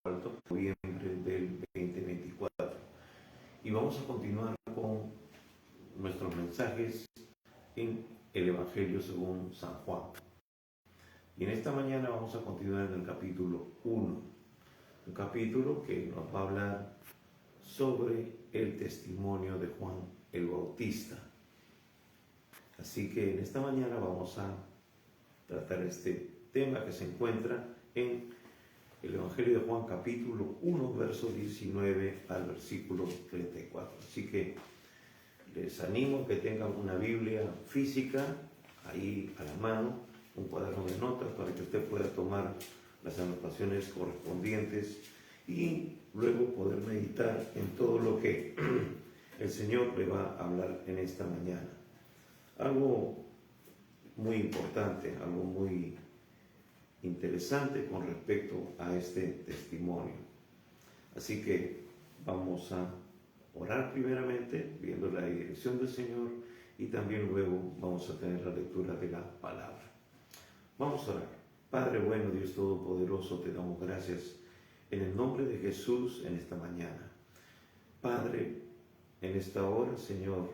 noviembre del 2024. Y vamos a continuar con nuestros mensajes en el Evangelio según San Juan. Y en esta mañana vamos a continuar en el capítulo 1, un capítulo que nos va a hablar sobre el testimonio de Juan el Bautista. Así que en esta mañana vamos a tratar este tema que se encuentra en el Evangelio de Juan capítulo 1, verso 19 al versículo 34. Así que les animo a que tengan una Biblia física ahí a la mano, un cuaderno de notas para que usted pueda tomar las anotaciones correspondientes y luego poder meditar en todo lo que el Señor le va a hablar en esta mañana. Algo muy importante, algo muy interesante con respecto a este testimonio. Así que vamos a orar primeramente, viendo la dirección del Señor, y también luego vamos a tener la lectura de la palabra. Vamos a orar. Padre bueno, Dios Todopoderoso, te damos gracias en el nombre de Jesús en esta mañana. Padre, en esta hora, Señor,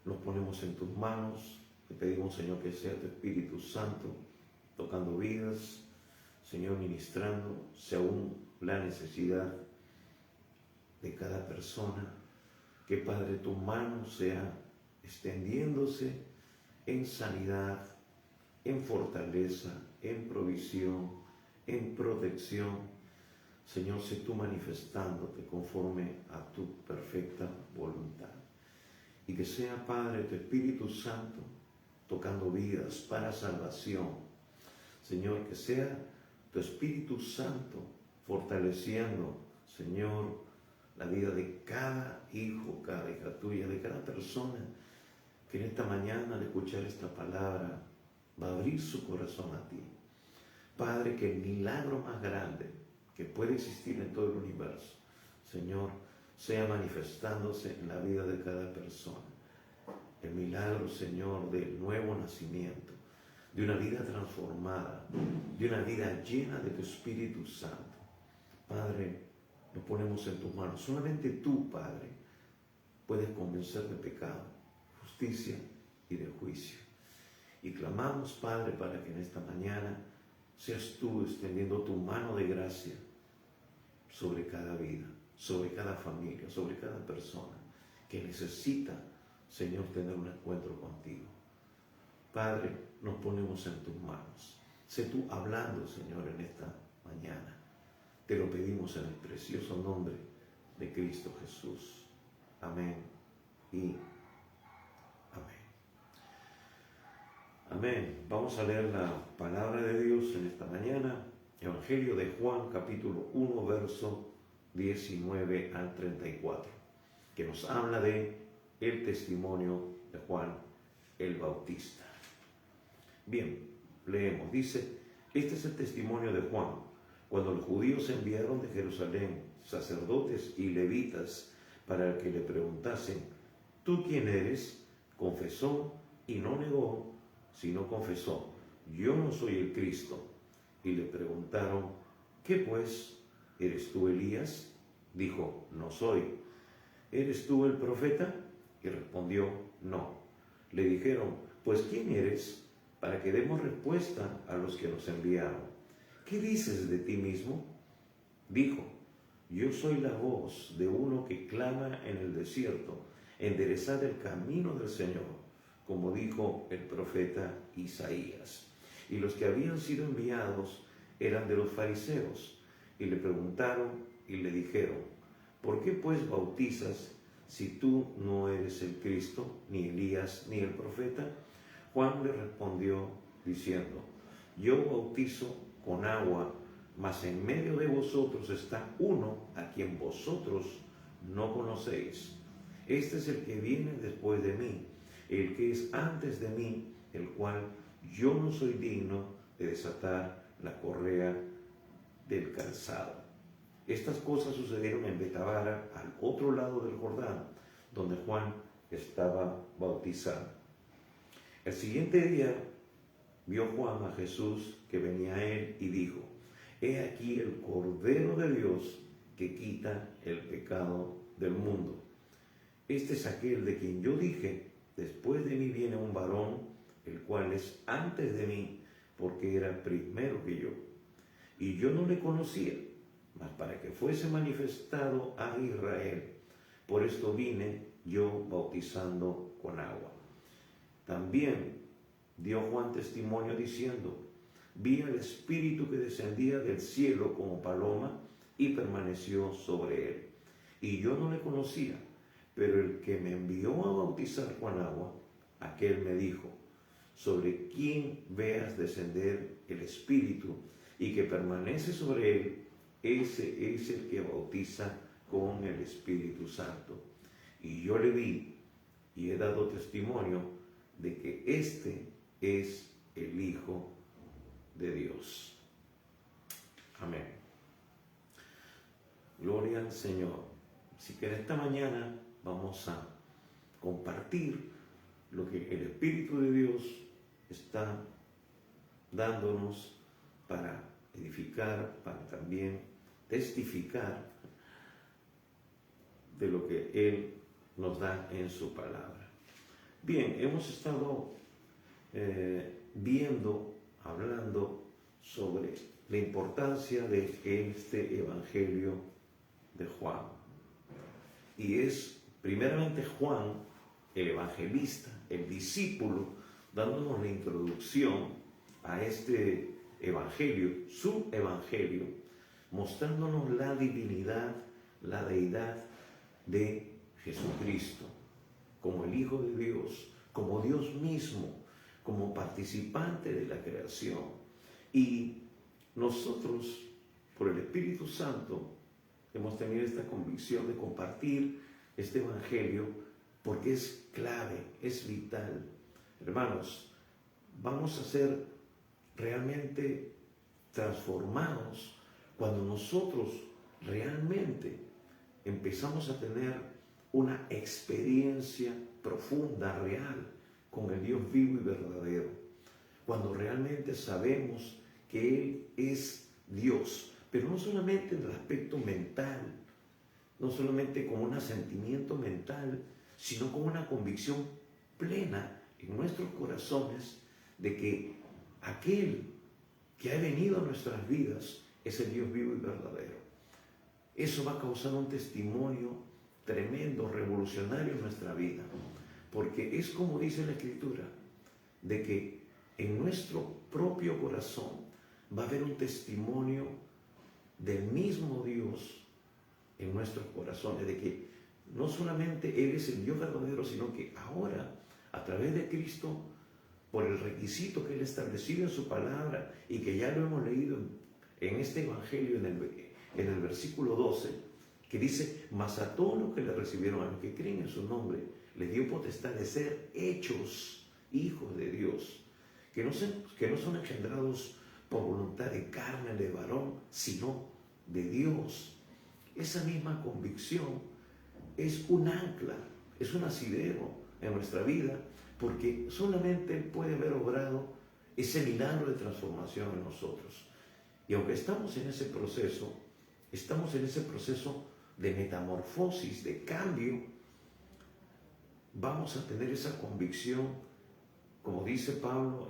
nos ponemos en tus manos. Te pedimos, Señor, que sea tu Espíritu Santo tocando vidas, Señor, ministrando según la necesidad de cada persona. Que, Padre, tu mano sea extendiéndose en sanidad, en fortaleza, en provisión, en protección. Señor, sé tú manifestándote conforme a tu perfecta voluntad. Y que sea, Padre, tu Espíritu Santo tocando vidas para salvación. Señor, que sea tu Espíritu Santo fortaleciendo, Señor, la vida de cada hijo, cada hija tuya, de cada persona que en esta mañana al escuchar esta palabra va a abrir su corazón a ti. Padre, que el milagro más grande que puede existir en todo el universo, Señor, sea manifestándose en la vida de cada persona. El milagro, Señor, del nuevo nacimiento, de una vida transformada, de una vida llena de tu Espíritu Santo. Padre, nos ponemos en tus manos. Solamente tú, Padre, puedes convencer de pecado, justicia y de juicio. Y clamamos, Padre, para que en esta mañana seas tú extendiendo tu mano de gracia sobre cada vida, sobre cada familia, sobre cada persona que necesita, Señor, tener un encuentro contigo. Padre, nos ponemos en tus manos. Sé tú hablando, Señor, en esta mañana. Te lo pedimos en el precioso nombre de Cristo Jesús. Amén y amén. Amén. Vamos a leer la palabra de Dios en esta mañana. Evangelio de Juan, capítulo 1, verso 19 al 34, que nos habla de el testimonio de Juan el Bautista. Bien, leemos. Dice: este es el testimonio de Juan, cuando los judíos enviaron de Jerusalén sacerdotes y levitas para que le preguntasen: ¿tú quién eres? Confesó y no negó, sino confesó: yo no soy el Cristo. Y le preguntaron: ¿qué pues? ¿Eres tú Elías? Dijo: no soy. ¿Eres tú el profeta? Y respondió: no. Le dijeron: pues ¿quién eres? Para que demos respuesta a los que nos enviaron. ¿Qué dices de ti mismo? Dijo: yo soy la voz de uno que clama en el desierto, enderezad el camino del Señor, como dijo el profeta Isaías. Y los que habían sido enviados eran de los fariseos, y le preguntaron y le dijeron: ¿por qué pues bautizas si tú no eres el Cristo, ni Elías, ni el profeta? Juan le respondió diciendo: yo bautizo con agua, mas en medio de vosotros está uno a quien vosotros no conocéis. Este es el que viene después de mí, el que es antes de mí, el cual yo no soy digno de desatar la correa del calzado. Estas cosas sucedieron en Betabara, al otro lado del Jordán, donde Juan estaba bautizando. El siguiente día vio Juan a Jesús que venía a él y dijo: he aquí el Cordero de Dios que quita el pecado del mundo. Este es aquel de quien yo dije, después de mí viene un varón, el cual es antes de mí, porque era primero que yo. Y yo no le conocía, mas para que fuese manifestado a Israel. Por esto vine yo bautizando con agua. También dio Juan testimonio diciendo, vi al Espíritu que descendía del cielo como paloma y permaneció sobre él. Y yo no le conocía, pero el que me envió a bautizar con agua, aquel me dijo, sobre quien veas descender el Espíritu y que permanece sobre él, ese es el que bautiza con el Espíritu Santo. Y yo le vi y he dado testimonio de que este es el Hijo de Dios. Amén. Gloria al Señor. Así que en esta mañana vamos a compartir lo que el Espíritu de Dios está dándonos para edificar, para también testificar de lo que Él nos da en su palabra. Bien, hemos estado hablando sobre la importancia de este Evangelio de Juan. Y es primeramente Juan, el evangelista, el discípulo, dándonos la introducción a este Evangelio, su Evangelio, mostrándonos la divinidad, la deidad de Jesucristo, como el Hijo de Dios, como Dios mismo, como participante de la creación. Y nosotros, por el Espíritu Santo, hemos tenido esta convicción de compartir este Evangelio porque es clave, es vital. Hermanos, vamos a ser realmente transformados cuando nosotros realmente empezamos a tener una experiencia profunda, real, con el Dios vivo y verdadero. Cuando realmente sabemos que Él es Dios, pero no solamente en el aspecto mental, no solamente como un asentimiento mental, sino con una convicción plena en nuestros corazones de que aquel que ha venido a nuestras vidas es el Dios vivo y verdadero. Eso va a causar un testimonio tremendo, revolucionario en nuestra vida, porque es como dice la Escritura, de que en nuestro propio corazón va a haber un testimonio del mismo Dios en nuestros corazones, de que no solamente Él es el Dios verdadero, sino que ahora, a través de Cristo, por el requisito que Él estableció en su palabra y que ya lo hemos leído en este Evangelio, en el versículo 12, que dice, mas a todos los que le recibieron, a los que creen en su nombre, les dio potestad de ser hechos hijos de Dios, que no son engendrados por voluntad de carne, de varón, sino de Dios. Esa misma convicción es un ancla, es un asidero en nuestra vida, porque solamente Él puede haber obrado ese milagro de transformación en nosotros. Y aunque estamos en ese proceso de metamorfosis, de cambio, vamos a tener esa convicción, como dice Pablo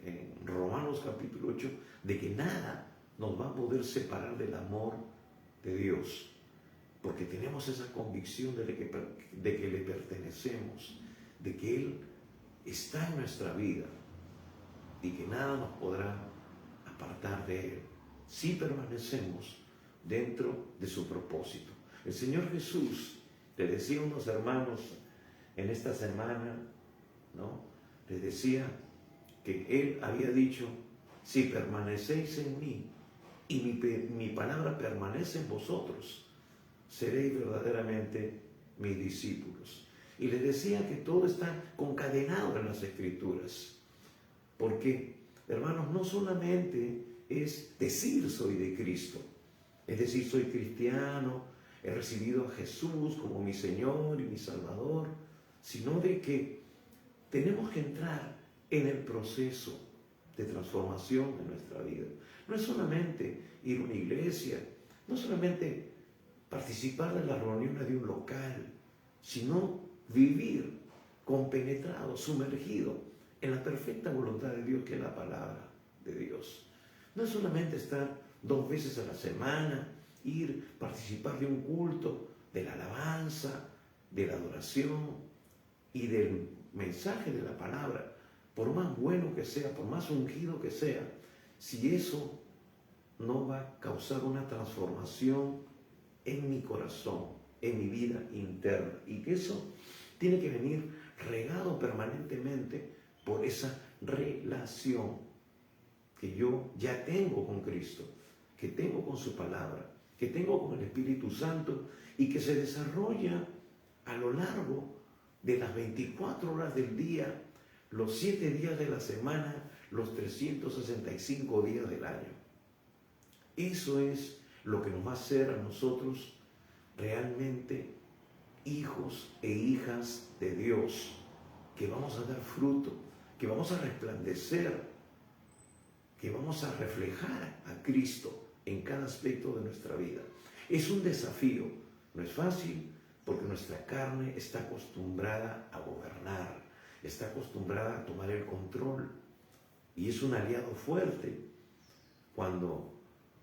en Romanos capítulo 8, de que nada nos va a poder separar del amor de Dios, porque tenemos esa convicción de que le pertenecemos, de que Él está en nuestra vida y que nada nos podrá apartar de Él si permanecemos dentro de su propósito. El Señor Jesús le decía a unos hermanos en esta semana, ¿no? Les decía que Él había dicho, si permanecéis en mí y mi palabra permanece en vosotros, seréis verdaderamente mis discípulos. Y les decía que todo está concadenado en las Escrituras, porque, hermanos, no solamente es decir soy de Cristo, es decir, soy cristiano, he recibido a Jesús como mi Señor y mi Salvador, sino de que tenemos que entrar en el proceso de transformación de nuestra vida. No es solamente ir a una iglesia, no solamente participar de las reuniones de un local, sino vivir compenetrado, sumergido en la perfecta voluntad de Dios, que es la palabra de Dios. No es solamente estar 2 veces a la semana, ir, participar de un culto, de la alabanza, de la adoración y del mensaje de la palabra, por más bueno que sea, por más ungido que sea, si eso no va a causar una transformación en mi corazón, en mi vida interna, y que eso tiene que venir regado permanentemente por esa relación que yo ya tengo con Cristo, que tengo con su palabra, que tengo con el Espíritu Santo y que se desarrolla a lo largo de las 24 horas del día, los 7 días de la semana, los 365 días del año. Eso es lo que nos va a hacer a nosotros realmente hijos e hijas de Dios, que vamos a dar fruto, que vamos a resplandecer, que vamos a reflejar a Cristo en cada aspecto de nuestra vida. Es un desafío, no es fácil, porque nuestra carne está acostumbrada a gobernar, está acostumbrada a tomar el control, y es un aliado fuerte cuando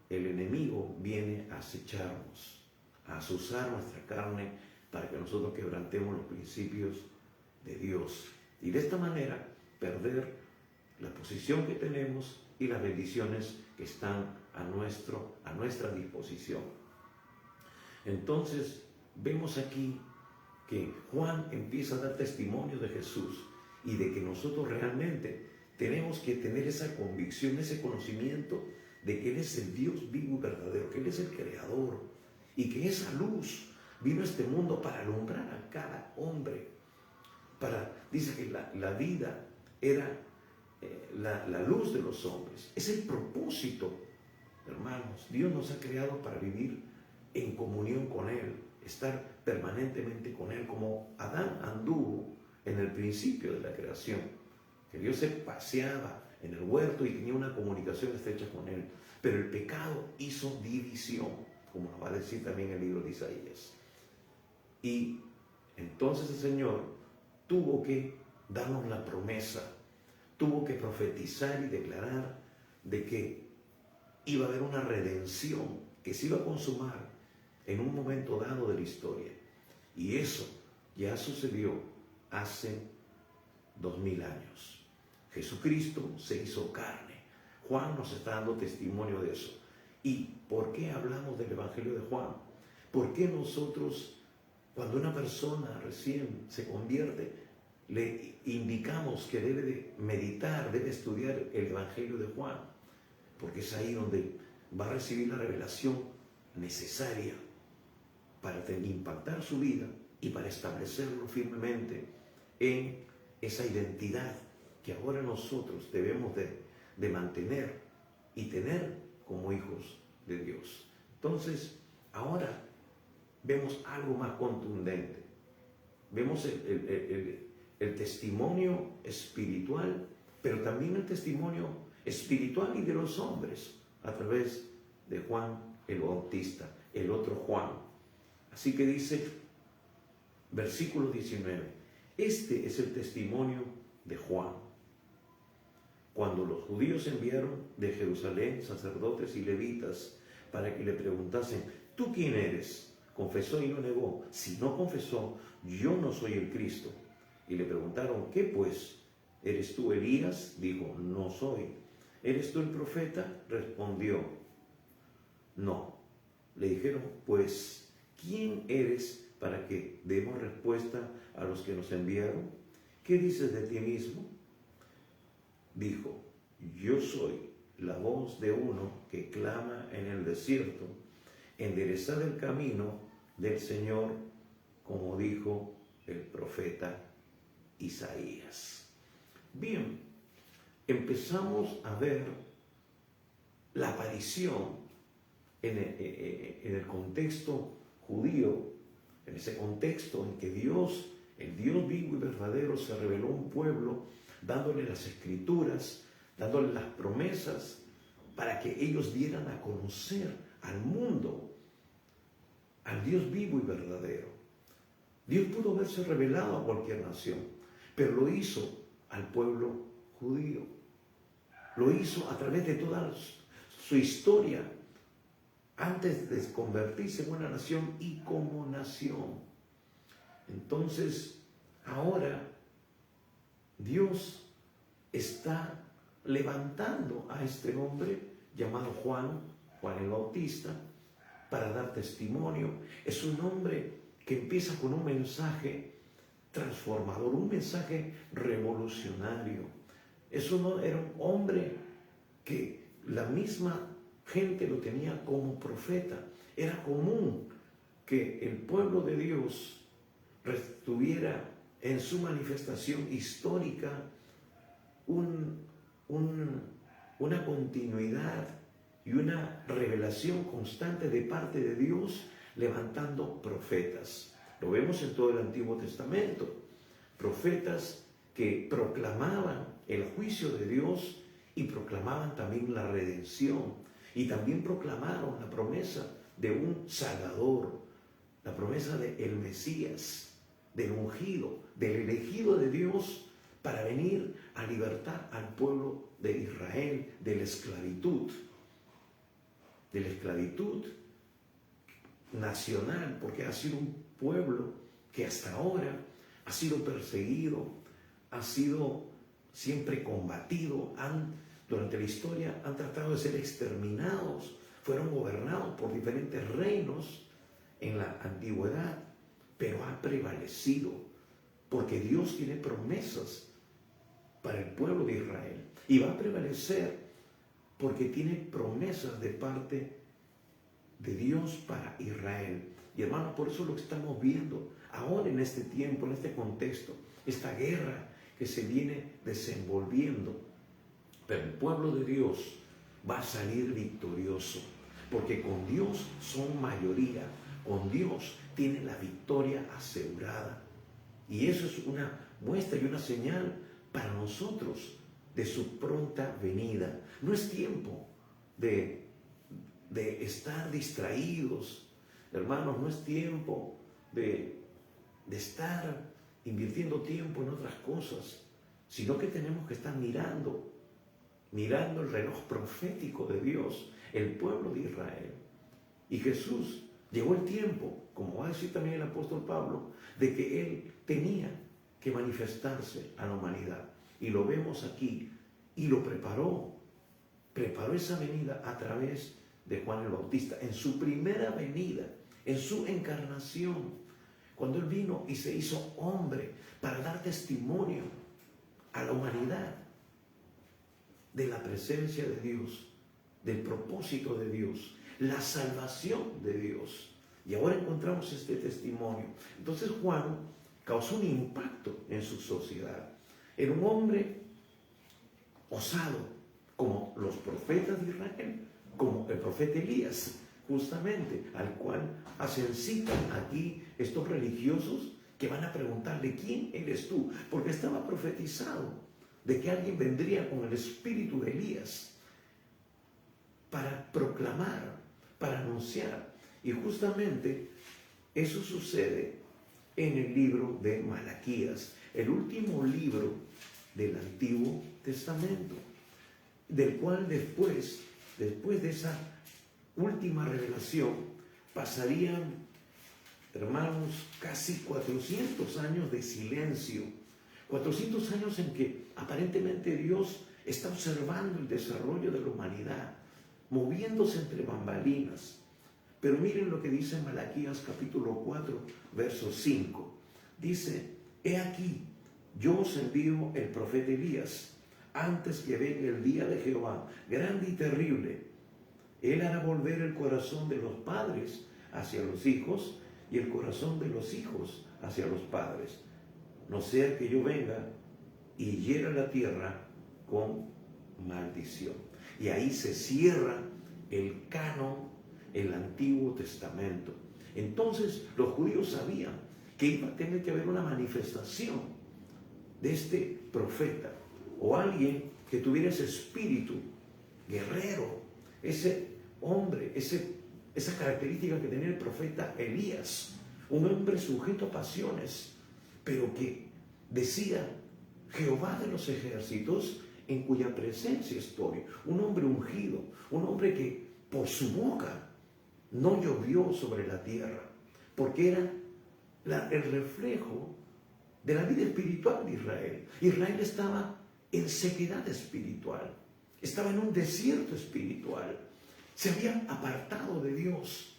el enemigo viene a acecharnos, a azuzar nuestra carne para que nosotros quebrantemos los principios de Dios y de esta manera perder la posición que tenemos y las bendiciones que están a nuestra disposición. Entonces vemos aquí que Juan empieza a dar testimonio de Jesús y de que nosotros realmente tenemos que tener esa convicción, ese conocimiento de que Él es el Dios vivo y verdadero, que Él es el Creador y que esa luz vino a este mundo para alumbrar a cada hombre. Dice que la vida era la luz de los hombres. Es el propósito, hermanos. Dios nos ha creado para vivir en comunión con Él, estar permanentemente con Él, como Adán anduvo en el principio de la creación, que Dios se paseaba en el huerto y tenía una comunicación estrecha con Él. Pero el pecado hizo división, como nos va a decir también el libro de Isaías. Y entonces el Señor tuvo que darnos la promesa, tuvo que profetizar y declarar de que iba a haber una redención que se iba a consumar en un momento dado de la historia. Y eso ya sucedió hace 2000 años. Jesucristo se hizo carne. Juan nos está dando testimonio de eso. ¿Y por qué hablamos del Evangelio de Juan? ¿Por qué nosotros, cuando una persona recién se convierte, le indicamos que debe de meditar, debe estudiar el Evangelio de Juan? Porque es ahí donde va a recibir la revelación necesaria para impactar su vida y para establecerlo firmemente en esa identidad que ahora nosotros debemos de mantener y tener como hijos de Dios. Entonces, ahora vemos algo más contundente. Vemos el testimonio espiritual, pero también el testimonio espiritual y de los hombres a través de Juan el Bautista, el otro Juan. Así que dice, versículo 19, este es el testimonio de Juan. Cuando los judíos enviaron de Jerusalén sacerdotes y levitas para que le preguntasen, ¿tú quién eres? Confesó y no negó. Si no confesó, yo no soy el Cristo. Y le preguntaron, ¿qué pues? ¿Eres tú Elías? Dijo, no soy. ¿Eres tú el profeta? Respondió, no. Le dijeron, pues, ¿quién eres para que demos respuesta a los que nos enviaron? ¿Qué dices de ti mismo? Dijo, yo soy la voz de uno que clama en el desierto, enderezad el camino del Señor, como dijo el profeta Isaías. Bien, empezamos a ver la aparición en el contexto judío, en ese contexto en que Dios, el Dios vivo y verdadero, se reveló a un pueblo dándole las escrituras, dándole las promesas para que ellos dieran a conocer al mundo, al Dios vivo y verdadero. Dios pudo haberse revelado a cualquier nación, pero lo hizo al pueblo judío. Lo hizo a través de toda su historia, antes de convertirse en una nación y como nación. Entonces, ahora Dios está levantando a este hombre llamado Juan el Bautista, para dar testimonio. Es un hombre que empieza con un mensaje transformador, un mensaje revolucionario. Era un hombre que la misma gente lo tenía como profeta. Era común que el pueblo de Dios tuviera en su manifestación histórica una continuidad y una revelación constante de parte de Dios, levantando profetas. Lo vemos en todo el Antiguo Testamento. Profetas que proclamaban el juicio de Dios y proclamaban también la redención. Y también proclamaron la promesa de un Salvador, la promesa del Mesías, del ungido, del elegido de Dios para venir a libertar al pueblo de Israel de la esclavitud nacional, porque ha sido un pueblo que hasta ahora ha sido perseguido, ha sido siempre combatido, durante la historia han tratado de ser exterminados, fueron gobernados por diferentes reinos en la antigüedad, pero ha prevalecido, porque Dios tiene promesas para el pueblo de Israel, y va a prevalecer porque tiene promesas de parte de Dios para Israel. Y hermanos, por eso lo que estamos viendo ahora en este tiempo, en este contexto, esta guerra que se viene desenvolviendo. Pero el pueblo de Dios va a salir victorioso, porque con Dios son mayoría, con Dios tiene la victoria asegurada. Y eso es una muestra y una señal para nosotros de su pronta venida. No es tiempo de estar distraídos, hermanos, no es tiempo de estar invirtiendo tiempo en otras cosas, sino que tenemos que estar mirando el reloj profético de Dios, el pueblo de Israel. Y Jesús, llegó el tiempo, como va a decir también el apóstol Pablo, de que Él tenía que manifestarse a la humanidad. Y lo vemos aquí, y lo preparó esa venida a través de Juan el Bautista, en su primera venida, en su encarnación, cuando Él vino y se hizo hombre para dar testimonio a la humanidad de la presencia de Dios, del propósito de Dios, la salvación de Dios. Y ahora encontramos este testimonio. Entonces Juan causó un impacto en su sociedad. Era un hombre osado, como los profetas de Israel, como el profeta Elías, justamente, al cual hacen cita aquí estos religiosos que van a preguntarle: ¿quién eres tú? Porque estaba profetizado de que alguien vendría con el espíritu de Elías para proclamar, para anunciar. Y justamente eso sucede en el libro de Malaquías, el último libro del Antiguo Testamento, del cual después de esa última revelación, pasarían, hermanos, casi 400 años de silencio, 400 años en que aparentemente Dios está observando el desarrollo de la humanidad, moviéndose entre bambalinas. Pero miren lo que dice Malaquías capítulo 4, verso 5. Dice: he aquí, yo os envío el profeta Elías, antes que venga el día de Jehová, grande y terrible. Él hará volver el corazón de los padres hacia los hijos y el corazón de los hijos hacia los padres, no sea que yo venga y hiera la tierra con maldición. Y ahí se cierra el canon, el Antiguo Testamento. Entonces los judíos sabían que iba a tener que haber una manifestación de este profeta, o alguien que tuviera ese espíritu guerrero, ese hombre, esa característica que tenía el profeta Elías, un hombre sujeto a pasiones, pero que decía: Jehová de los ejércitos, en cuya presencia estoy. Un hombre ungido, un hombre que por su boca no llovió sobre la tierra, porque era el reflejo de la vida espiritual de Israel. Israel estaba en sequedad espiritual, estaba en un desierto espiritual, se había apartado de Dios.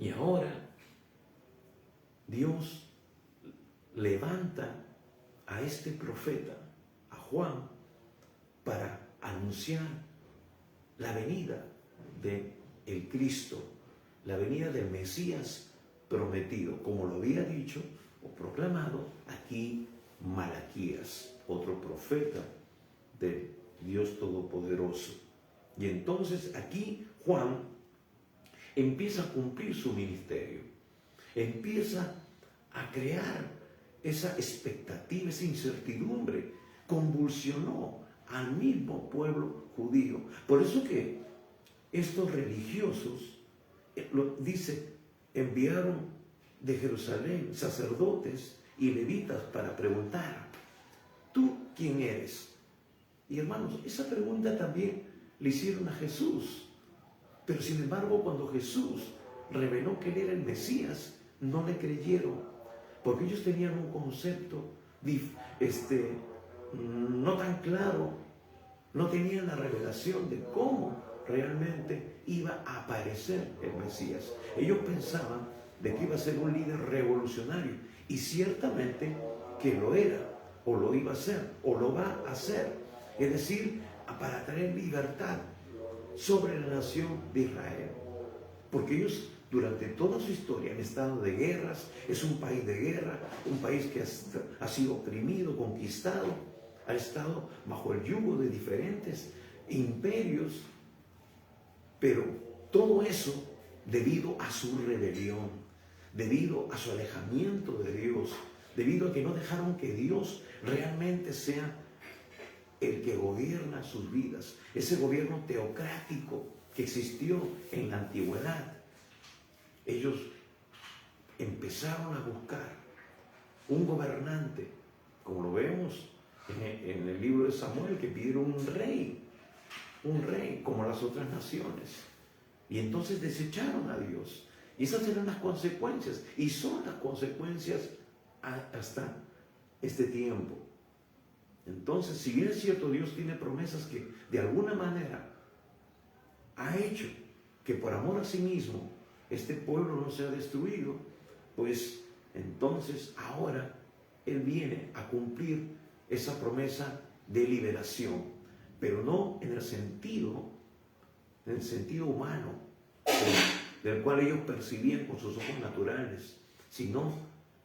Y ahora Dios levanta a este profeta, a Juan, para anunciar la venida del Cristo, la venida del Mesías prometido, como lo había dicho o proclamado aquí Malaquías, otro profeta de Dios Todopoderoso. Y entonces aquí Juan empieza a cumplir su ministerio, empieza a crear esa expectativa, esa incertidumbre, convulsionó al mismo pueblo judío. Por eso que estos religiosos, lo dice, enviaron de Jerusalén sacerdotes y levitas para preguntar: ¿tú quién eres? Y hermanos, esa pregunta también le hicieron a Jesús. Pero sin embargo, cuando Jesús reveló que él era el Mesías, no le creyeron, porque ellos tenían un concepto no tan claro, no tenían la revelación de cómo realmente iba a aparecer el Mesías. Ellos pensaban de que iba a ser un líder revolucionario, y ciertamente que lo era, o lo iba a ser, o lo va a hacer, es decir, para traer libertad sobre la nación de Israel, porque ellos durante toda su historia han estado de guerras. Es un país de guerra, un país que ha sido oprimido, conquistado, ha estado bajo el yugo de diferentes imperios, pero todo eso debido a su rebelión, debido a su alejamiento de Dios, debido a que no dejaron que Dios realmente sea el que gobierna sus vidas, ese gobierno teocrático que existió en la antigüedad. Ellos empezaron a buscar un gobernante, como lo vemos en el libro de Samuel, que pidieron un rey como las otras naciones. Y entonces desecharon a Dios. Y esas eran las consecuencias, y son las consecuencias hasta este tiempo. Entonces, si bien es cierto, Dios tiene promesas que de alguna manera ha hecho que por amor a sí mismo este pueblo no sea destruido, pues entonces ahora Él viene a cumplir esa promesa de liberación, pero no en el sentido humano, del cual ellos percibían con sus ojos naturales, sino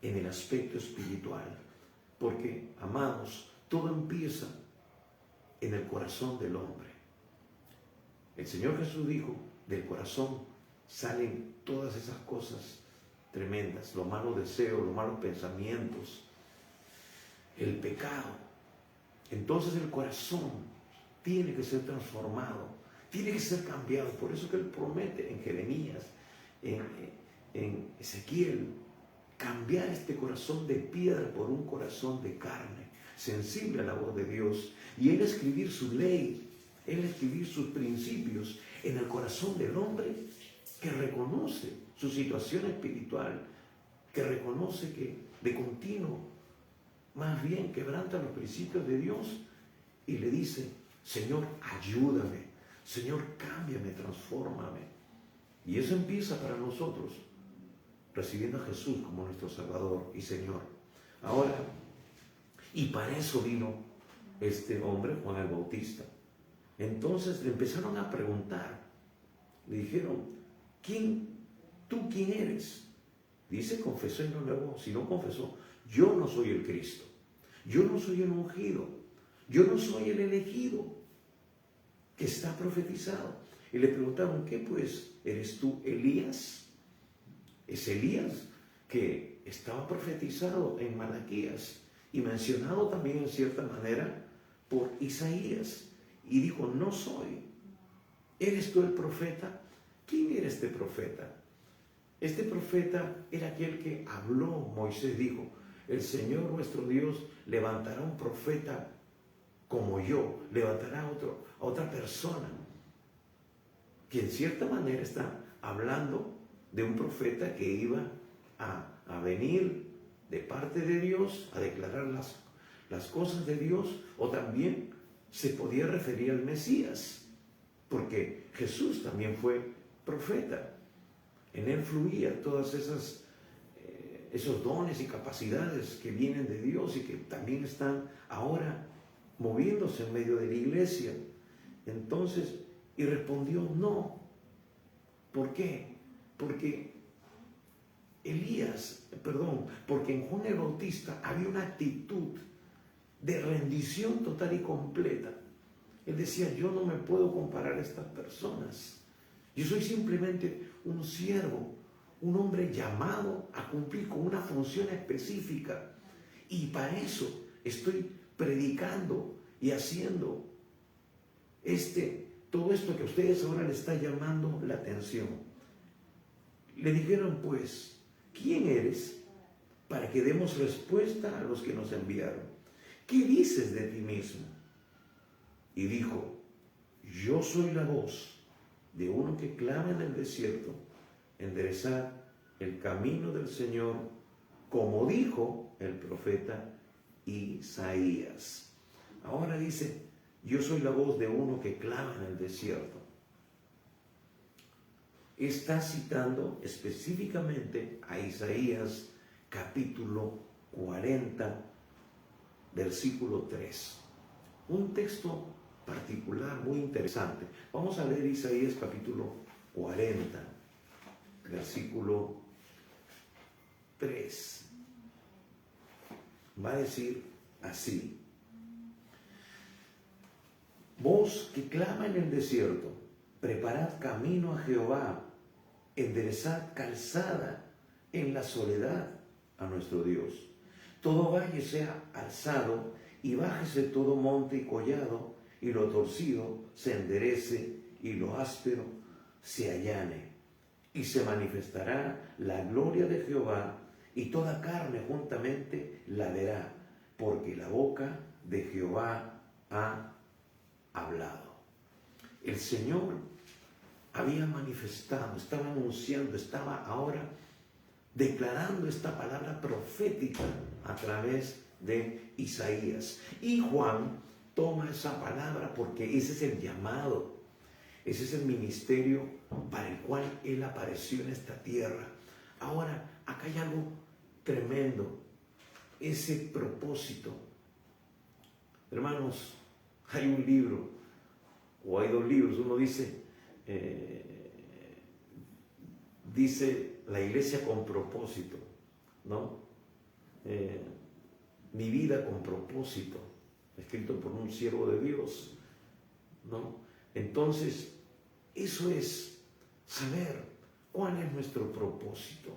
en el aspecto espiritual. Porque, amados, todo empieza en el corazón del hombre. El Señor Jesús dijo: del corazón salen todas esas cosas tremendas, los malos deseos, los malos pensamientos, el pecado. Entonces el corazón tiene que ser transformado, tiene que ser cambiado. Por eso que Él promete en Jeremías, en Ezequiel, cambiar este corazón de piedra por un corazón de carne, sensible a la voz de Dios. Y Él escribir su ley, Él escribir sus principios en el corazón del hombre que reconoce su situación espiritual, que reconoce que de continuo más bien quebranta los principios de Dios y le dice: Señor, ayúdame, Señor, cámbiame, transfórmame. Y eso empieza para nosotros recibiendo a Jesús como nuestro Salvador y Señor. Ahora, y para eso vino este hombre, Juan el Bautista. Entonces le empezaron a preguntar, le dijeron: ¿tú quién eres? Dice, confesó y no negó. Si no confesó: yo no soy el Cristo, yo no soy el ungido, yo no soy el elegido que está profetizado. Y le preguntaron: ¿qué pues? ¿Eres tú Elías? Es Elías que estaba profetizado en Malaquías y mencionado también en cierta manera por Isaías. Y dijo: no soy. ¿Eres tú el profeta? ¿Quién era este profeta? Este profeta era aquel que habló. Moisés dijo, el Señor nuestro Dios levantará un profeta como yo, levantará a otra persona, que en cierta manera está hablando de un profeta que iba a venir de parte de Dios, a declarar las cosas de Dios, o también se podía referir al Mesías, porque Jesús también fue profeta. En él fluía todas esos dones y capacidades que vienen de Dios y que también están ahora moviéndose en medio de la iglesia. Entonces, y respondió no. ¿Por qué? Porque porque en Juan el Bautista había una actitud de rendición total y completa. Él decía, yo no me puedo comparar a estas personas. Yo soy simplemente un siervo, un hombre llamado a cumplir con una función específica. Y para eso estoy predicando y haciendo todo esto que a ustedes ahora les está llamando la atención. Le dijeron pues, ¿quién eres? Para que demos respuesta a los que nos enviaron. ¿Qué dices de ti mismo? Y dijo, yo soy la voz de uno que clama en el desierto, enderezad el camino del Señor, como dijo el profeta Isaías. Ahora dice, yo soy la voz de uno que clama en el desierto. Está citando específicamente a Isaías capítulo 40, versículo 3. Un texto particular muy interesante. Vamos a leer Isaías capítulo 40, versículo 3. Va a decir así: voz que clama en el desierto, preparad camino a Jehová, enderezad calzada en la soledad a nuestro Dios. Todo valle sea alzado y bájese todo monte y collado, y lo torcido se enderece y lo áspero se allane. Y se manifestará la gloria de Jehová, y toda carne juntamente la verá, porque la boca de Jehová ha hablado. El Señor había manifestado, estaba anunciando, estaba ahora declarando esta palabra profética a través de Isaías. Y Juan toma esa palabra porque ese es el llamado, ese es el ministerio para el cual él apareció en esta tierra. Ahora, acá hay algo tremendo, ese propósito. Hermanos, hay un libro, o hay dos libros. Uno dice la iglesia con propósito, ¿no? Mi vida con propósito, escrito por un siervo de Dios, ¿no? Entonces, eso es saber cuál es nuestro propósito,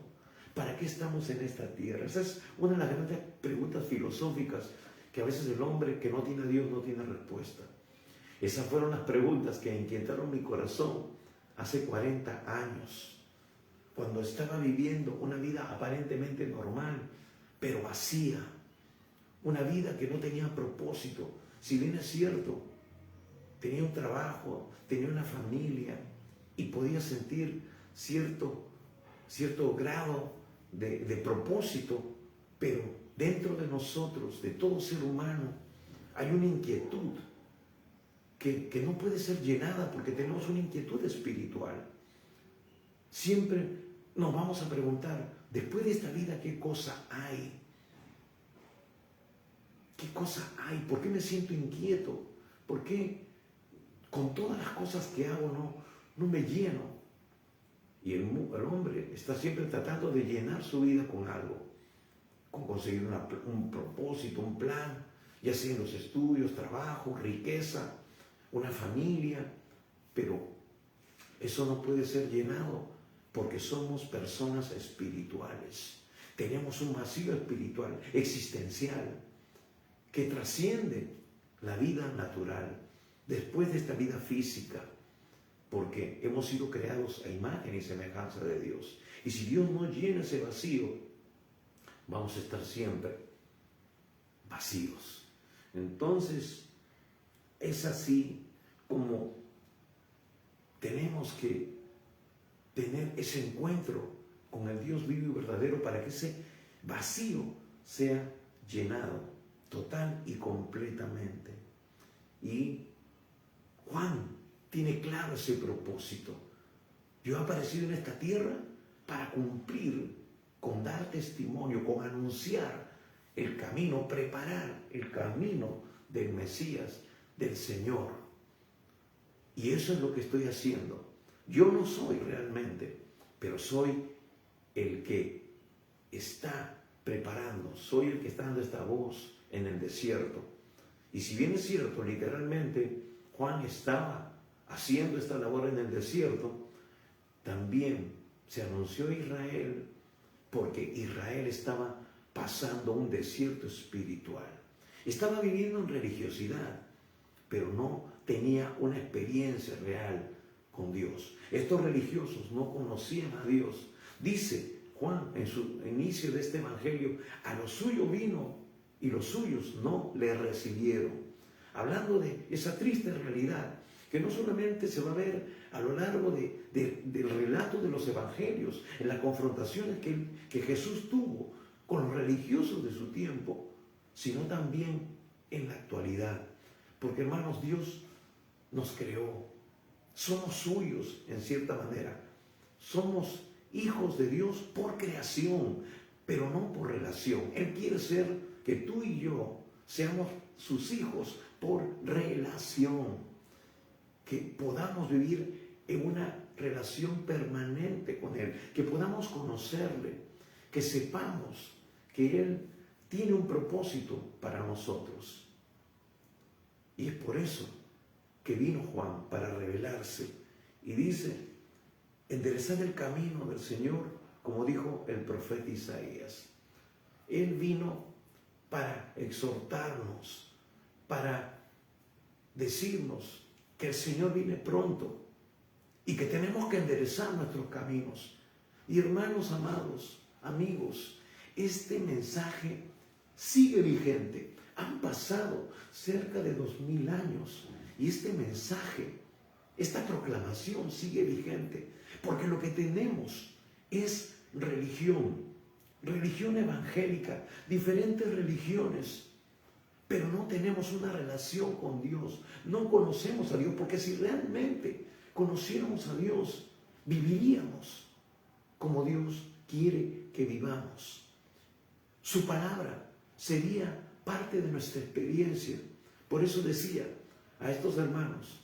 para qué estamos en esta tierra. Esa es una de las grandes preguntas filosóficas que a veces el hombre que no tiene a Dios no tiene respuesta. Esas fueron las preguntas que inquietaron mi corazón hace 40 años, cuando estaba viviendo una vida aparentemente normal, pero vacía, una vida que no tenía propósito. Si bien es cierto, tenía un trabajo, tenía una familia y podía sentir cierto grado de propósito, pero dentro de nosotros, de todo ser humano, hay una inquietud que no puede ser llenada porque tenemos una inquietud espiritual. Siempre nos vamos a preguntar, después de esta vida, ¿qué cosa hay? ¿Qué cosa hay? ¿Por qué me siento inquieto? ¿Por qué con todas las cosas que hago no me lleno? Y el hombre está siempre tratando de llenar su vida con algo, con conseguir un propósito, un plan, ya sea en los estudios, trabajo, riqueza, una familia, pero eso no puede ser llenado porque somos personas espirituales. Tenemos un vacío espiritual, existencial, que trasciende la vida natural, después de esta vida física. porque hemos sido creados a imagen y semejanza de Dios. Y si Dios no llena ese vacío, vamos a estar siempre vacíos. Entonces, es así como tenemos que tener ese encuentro con el Dios vivo y verdadero para que ese vacío sea llenado total y completamente. Y Juan tiene claro ese propósito. Yo he aparecido en esta tierra para cumplir, con dar testimonio, con anunciar el camino, preparar el camino del Mesías, del Señor. Y eso es lo que estoy haciendo. Yo no soy realmente, pero soy el que está preparando, soy el que está dando esta voz en el desierto. Y si bien es cierto, literalmente, Juan estaba haciendo esta labor en el desierto, también se anunció a Israel, porque Israel estaba pasando un desierto espiritual. Estaba viviendo en religiosidad, pero no tenía una experiencia real con Dios. Estos religiosos no conocían a Dios. Dice Juan en su inicio de este evangelio, a los suyos vino y los suyos no le recibieron. Hablando de esa triste realidad que no solamente se va a ver a lo largo del relato de los evangelios, en las confrontaciones que Jesús tuvo con los religiosos de su tiempo, sino también en la actualidad. Porque, hermanos, Dios nos creó, somos suyos en cierta manera, somos hijos de Dios por creación, pero no por relación. Él quiere ser que tú y yo seamos sus hijos por relación, que podamos vivir en una relación permanente con Él, que podamos conocerle, que sepamos que Él tiene un propósito para nosotros. Y es por eso que vino Juan, para revelarse. Y dice, enderezad el camino del Señor, como dijo el profeta Isaías. Él vino para exhortarnos, para decirnos que el Señor viene pronto y que tenemos que enderezar nuestros caminos. Y hermanos amados, amigos, este mensaje sigue vigente. Han pasado cerca de 2000 años y este mensaje, esta proclamación sigue vigente, porque lo que tenemos es religión evangélica, diferentes religiones, pero no tenemos una relación con Dios, no conocemos a Dios, porque si realmente conociéramos a Dios, viviríamos como Dios quiere que vivamos. Su palabra sería parte de nuestra experiencia. Por eso decía a estos hermanos,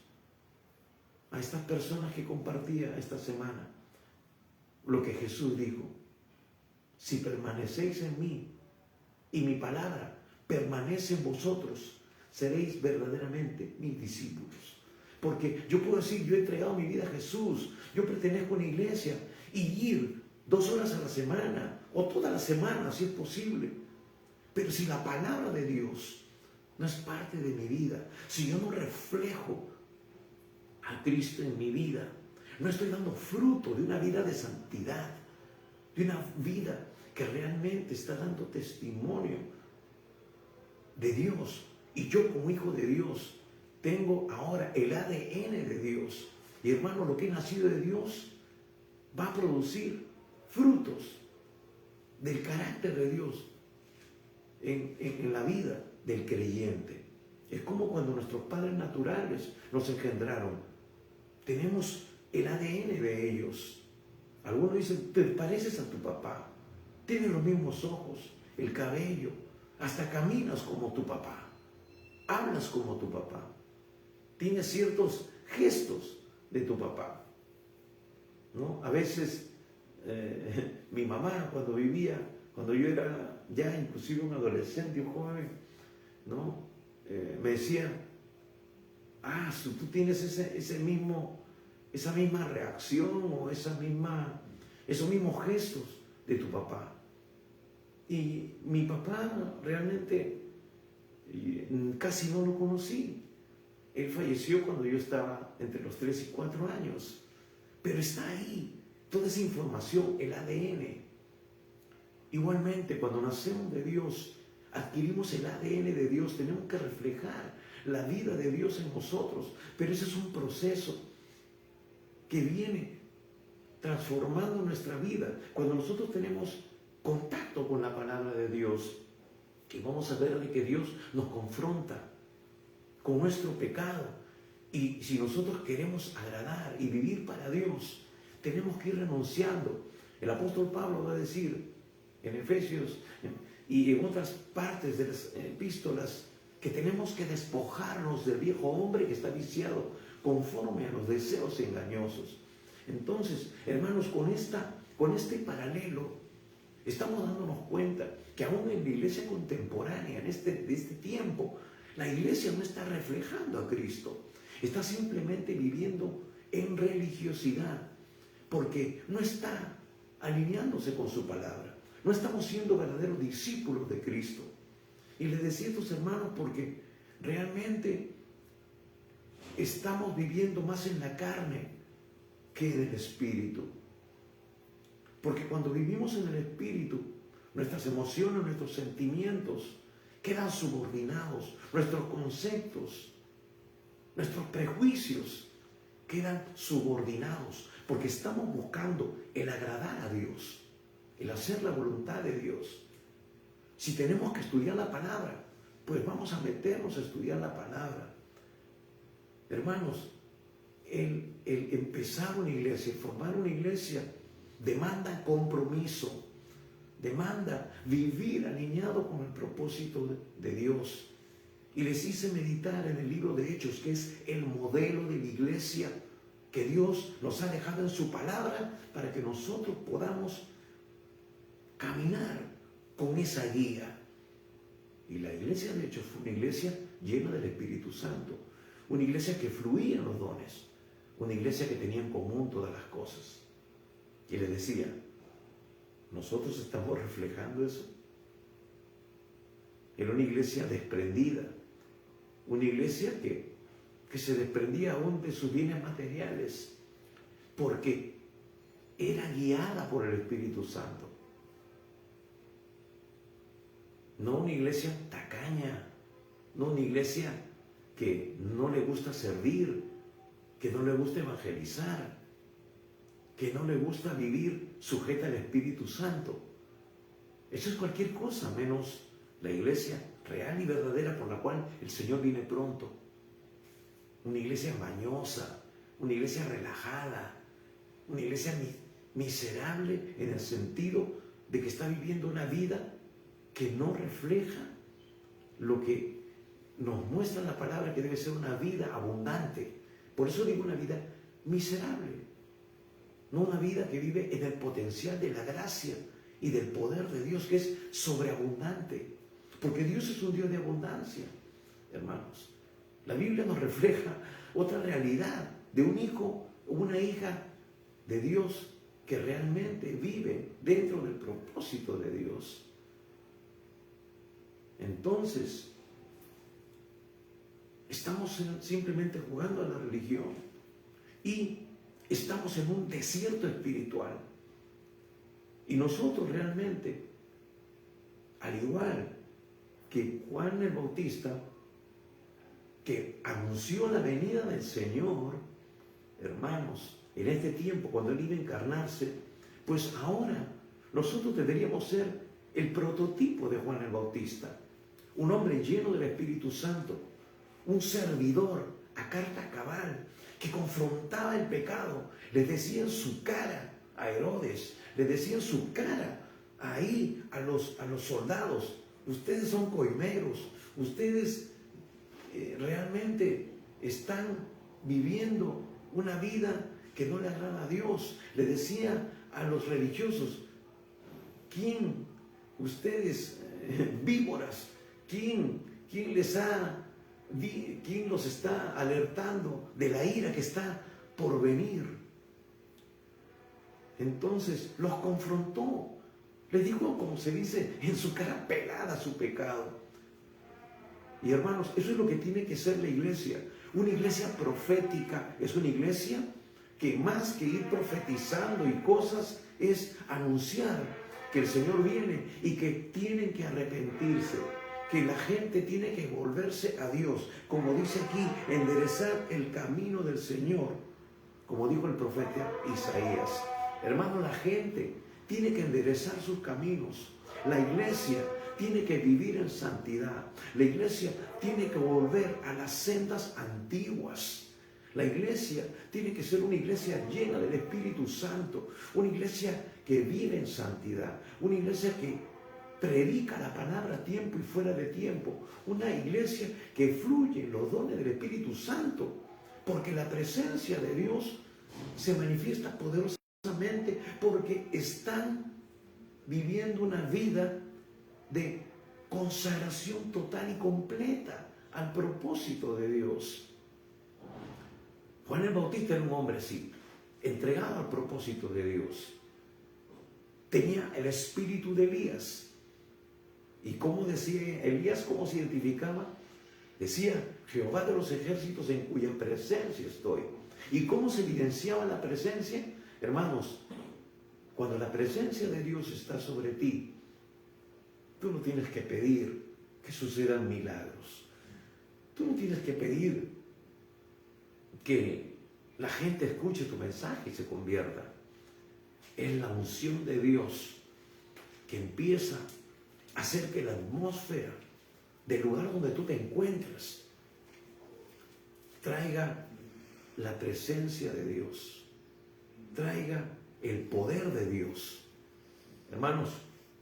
a estas personas que compartía esta semana, lo que Jesús dijo: si permanecéis en mí y mi palabra permanece en vosotros, seréis verdaderamente mis discípulos. Porque yo puedo decir, yo he entregado mi vida a Jesús, yo pertenezco a una iglesia, y ir 2 horas a la semana o toda la semana si es posible. Pero si la palabra de Dios no es parte de mi vida, si yo no reflejo a Cristo en mi vida, no estoy dando fruto de una vida de santidad, de una vida que realmente está dando testimonio de Dios, y yo como hijo de Dios tengo ahora el ADN de Dios, y hermano, lo que es nacido de Dios va a producir frutos del carácter de Dios en la vida del creyente. Es como cuando nuestros padres naturales nos engendraron, tenemos el ADN de ellos. Algunos dicen, te pareces a tu papá, tienes los mismos ojos, el cabello, hasta caminas como tu papá, hablas como tu papá, tienes ciertos gestos de tu papá, ¿no? A veces mi mamá, cuando yo era ya inclusive un adolescente, un joven, ¿no? Me decía, tú tienes esa misma reacción o esos mismos gestos de tu papá. Y mi papá realmente casi no lo conocí, Él falleció cuando yo estaba entre los 3 y 4 años. Pero está ahí, toda esa información, el ADN. Igualmente, cuando nacemos de Dios, adquirimos el ADN de Dios, tenemos que reflejar la vida de Dios en nosotros. Pero ese es un proceso que viene transformando nuestra vida. Cuando nosotros tenemos contacto con la palabra de Dios, y vamos a ver de que Dios nos confronta con nuestro pecado. Y si nosotros queremos agradar y vivir para Dios, tenemos que ir renunciando. El apóstol Pablo va a decir en Efesios y en otras partes de las epístolas que tenemos que despojarnos del viejo hombre que está viciado conforme a los deseos engañosos. Entonces, hermanos, con este paralelo, estamos dándonos cuenta que aún en la iglesia contemporánea, de este tiempo, la iglesia no está reflejando a Cristo. Está simplemente viviendo en religiosidad, porque no está alineándose con su palabra. No estamos siendo verdaderos discípulos de Cristo. Y les decía a estos hermanos porque realmente estamos viviendo más en la carne que en el Espíritu. Porque cuando vivimos en el Espíritu, nuestras emociones, nuestros sentimientos quedan subordinados, nuestros conceptos, nuestros prejuicios quedan subordinados, porque estamos buscando el agradar a Dios, el hacer la voluntad de Dios. Si tenemos que estudiar la palabra, pues vamos a meternos a estudiar la palabra. Hermanos, el empezar una iglesia, formar una iglesia, demanda compromiso, demanda vivir alineado con el propósito de Dios. Y les hice meditar en el libro de Hechos, que es el modelo de la iglesia que Dios nos ha dejado en su palabra para que nosotros podamos caminar con esa guía. Y la iglesia de Hechos fue una iglesia llena del Espíritu Santo, una iglesia que fluía en los dones, una iglesia que tenía en común todas las cosas. Y les decía, nosotros estamos reflejando eso. Era una iglesia desprendida, una iglesia que se desprendía aún de sus bienes materiales, porque era guiada por el Espíritu Santo. No una iglesia tacaña, no una iglesia que no le gusta servir, que no le gusta evangelizar, que no le gusta vivir sujeta al Espíritu Santo. Eso es cualquier cosa menos la iglesia real y verdadera por la cual el Señor viene pronto. Una iglesia mañosa, una iglesia relajada, una iglesia miserable en el sentido de que está viviendo una vida que no refleja lo que nos muestra la palabra, que debe ser una vida abundante. Por eso digo una vida miserable, no una vida que vive en el potencial de la gracia y del poder de Dios, que es sobreabundante, porque Dios es un Dios de abundancia, hermanos. La Biblia nos refleja otra realidad de un hijo o una hija de Dios que realmente vive dentro del propósito de Dios. Entonces, estamos simplemente jugando a la religión y estamos en un desierto espiritual. Y nosotros realmente, al igual que Juan el Bautista, que anunció la venida del Señor, hermanos, en este tiempo, cuando Él iba a encarnarse, pues ahora nosotros deberíamos ser el prototipo de Juan el Bautista, un hombre lleno del Espíritu Santo, un servidor a carta cabal, que confrontaba el pecado, le decía en su cara a Herodes, le decía en su cara ahí a los soldados: ustedes son coimeros, ustedes realmente están viviendo una vida que no le agrada a Dios. Le decía a los religiosos: ¿quién, ustedes, víboras, quién los está alertando de la ira que está por venir? Entonces los confrontó, les dijo, como se dice, en su cara pelada su pecado. Y hermanos, eso es lo que tiene que ser la iglesia, Una iglesia profética es una iglesia que más que ir profetizando y cosas, es anunciar que el Señor viene y que tienen que arrepentirse, que la gente tiene que volverse a Dios. Como dice aquí, enderezar el camino del Señor, como dijo el profeta Isaías. Hermano, la gente tiene que enderezar sus caminos. La iglesia tiene que vivir en santidad. La iglesia tiene que volver a las sendas antiguas. La iglesia tiene que ser una iglesia llena del Espíritu Santo, una iglesia que vive en santidad, una iglesia que predica la palabra a tiempo y fuera de tiempo, una iglesia que fluye en los dones del Espíritu Santo, porque la presencia de Dios se manifiesta poderosamente porque están viviendo una vida de consagración total y completa al propósito de Dios. Juan el Bautista era un hombre así, entregado al propósito de Dios. Tenía el espíritu de Elías. ¿Y cómo decía Elías? ¿Cómo se identificaba? Decía, Jehová de los ejércitos en cuya presencia estoy. ¿Y cómo se evidenciaba la presencia? Hermanos, cuando la presencia de Dios está sobre ti, tú no tienes que pedir que sucedan milagros. Tú no tienes que pedir que la gente escuche tu mensaje y se convierta. Es la unción de Dios que empieza a hacer que la atmósfera del lugar donde tú te encuentras traiga la presencia de Dios, traiga el poder de Dios. Hermanos,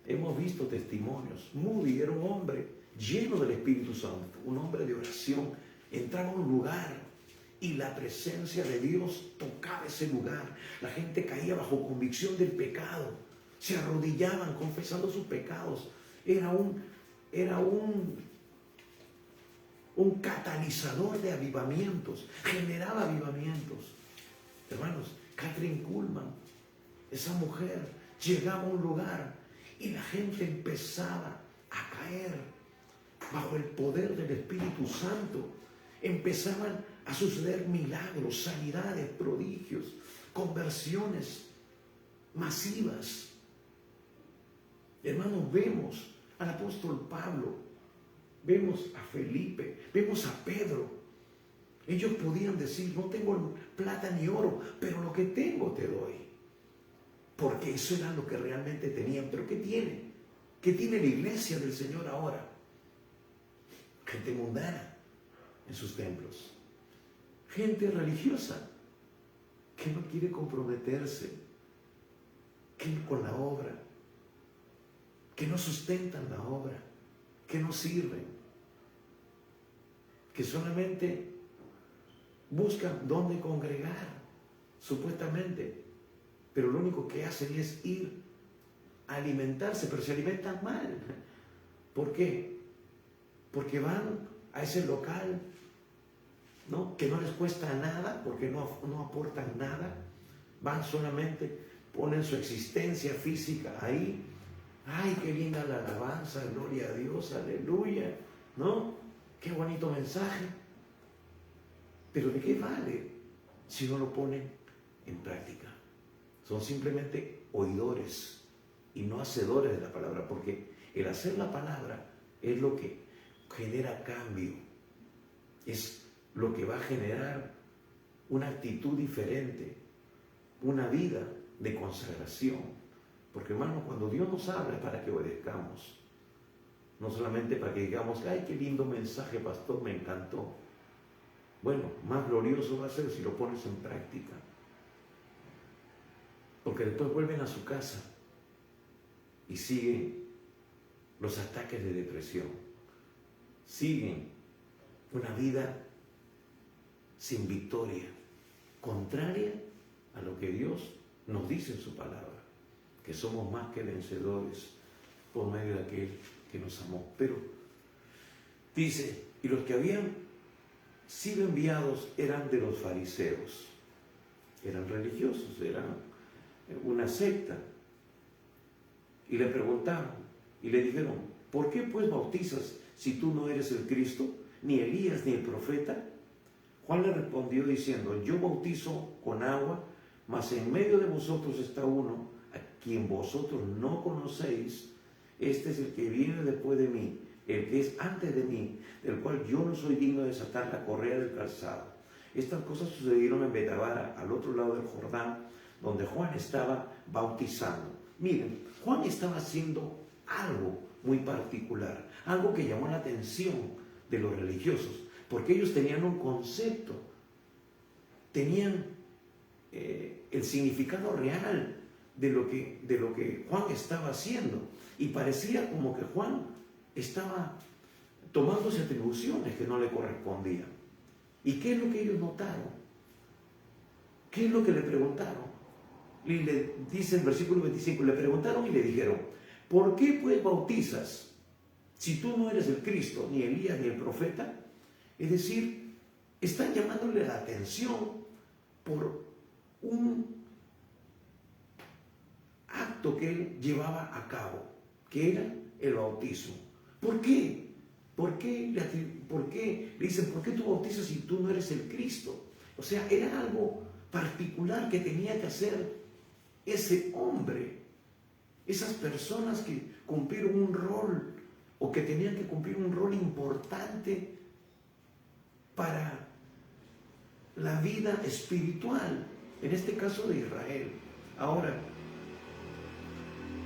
hemos visto testimonios. Moody era un hombre lleno del Espíritu Santo, un hombre de oración. Entraba a un lugar y la presencia de Dios tocaba ese lugar. La gente caía bajo convicción del pecado. Se arrodillaban confesando sus pecados. Era un catalizador de avivamientos. Generaba avivamientos. Hermanos, Kathryn Kuhlman, esa mujer, llegaba a un lugar y la gente empezaba a caer bajo el poder del Espíritu Santo. Empezaban a suceder milagros, sanidades, prodigios, conversiones masivas. Hermanos, vemos al apóstol Pablo, vemos a Felipe, vemos a Pedro. Ellos podían decir, no tengo plata ni oro, pero lo que tengo te doy. Porque eso era lo que realmente tenían. ¿Pero qué tiene? ¿Qué tiene la iglesia del Señor ahora? Gente mundana en sus templos. Gente religiosa que no quiere comprometerse con la obra, que no sustentan la obra, que no sirven, que solamente buscan dónde congregar, supuestamente, pero lo único que hacen es ir a alimentarse, pero se alimentan mal. ¿Por qué? Porque van a ese local, ¿no?, que no les cuesta nada, porque no aportan nada, van solamente, ponen su existencia física ahí. ¡Ay, qué linda la alabanza! ¡Gloria a Dios! ¡Aleluya! ¿No? ¡Qué bonito mensaje! Pero ¿de qué vale si no lo ponen en práctica? Son simplemente oidores y no hacedores de la palabra, porque el hacer la palabra es lo que genera cambio, es lo que va a generar una actitud diferente, una vida de consagración. Porque, hermano, cuando Dios nos habla es para que obedezcamos, no solamente para que digamos, ¡ay, qué lindo mensaje, pastor, me encantó! Bueno, más glorioso va a ser si lo pones en práctica, porque después vuelven a su casa y siguen los ataques de depresión, siguen una vida sin victoria, contraria a lo que Dios nos dice en su palabra, que somos más que vencedores por medio de aquel que nos amó. Pero dice, y los que habían sido enviados eran de los fariseos, eran religiosos, eran una secta, y le preguntaron y le dijeron, ¿por qué pues bautizas si tú no eres el Cristo, ni Elías, ni el profeta? Juan le respondió diciendo, yo bautizo con agua, mas en medio de vosotros está uno, a quien vosotros no conocéis. Este es el que viene después de mí, el que es antes de mí, del cual yo no soy digno de desatar la correa del calzado. Estas cosas sucedieron en Betabara, al otro lado del Jordán, donde Juan estaba bautizando. Miren, Juan estaba haciendo algo muy particular, algo que llamó la atención de los religiosos, porque ellos tenían un concepto, tenían el significado real de lo que Juan estaba haciendo, y parecía como que Juan estaba tomándose atribuciones que no le correspondían. ¿Y qué es lo que ellos notaron? ¿Qué es lo que le preguntaron? Y le dice el versículo 25, le preguntaron y le dijeron, ¿por qué pues bautizas si tú no eres el Cristo, ni Elías, ni el profeta? Es decir, están llamándole la atención por un acto que él llevaba a cabo, que era el bautismo. ¿Por qué? ¿Por qué le dicen, ¿por qué tú bautizas si tú no eres el Cristo? O sea, era algo particular que tenía que hacer ese hombre, esas personas que cumplieron un rol o que tenían que cumplir un rol importante para la vida espiritual, en este caso de Israel. Ahora,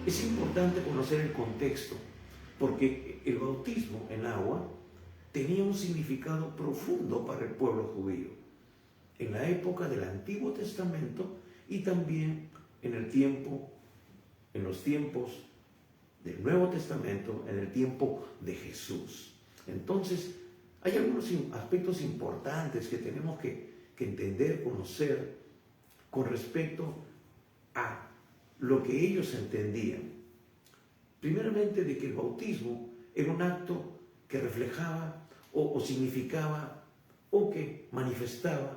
es importante conocer el contexto, porque el bautismo en agua tenía un significado profundo para el pueblo judío, en la época del Antiguo Testamento y también en los tiempos del Nuevo Testamento, en el tiempo de Jesús. Entonces, hay algunos aspectos importantes que tenemos que entender, conocer con respecto a lo que ellos entendían. Primeramente, de que el bautismo era un acto que reflejaba o significaba o que manifestaba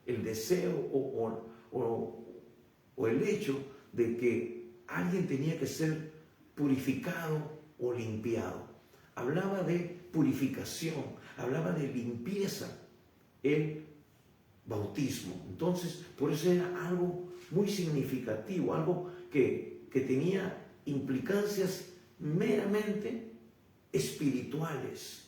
el deseo o el hecho de que alguien tenía que ser purificado o limpiado. Hablaba de purificación, hablaba de limpieza, el bautismo. Entonces, por eso era algo muy significativo, algo que tenía implicancias meramente espirituales,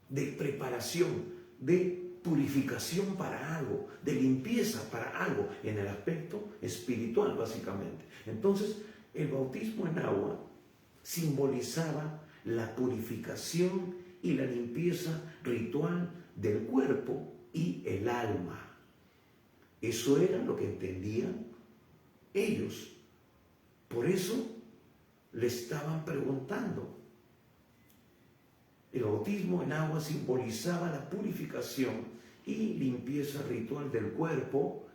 de preparación, de purificación para algo, de limpieza para algo, en el aspecto espiritual básicamente. Entonces, el bautismo en agua simbolizaba la purificación y la limpieza ritual del cuerpo y el alma. Eso era lo que entendían ellos. Por eso le estaban preguntando. El bautismo en agua simbolizaba la purificación y limpieza ritual del cuerpo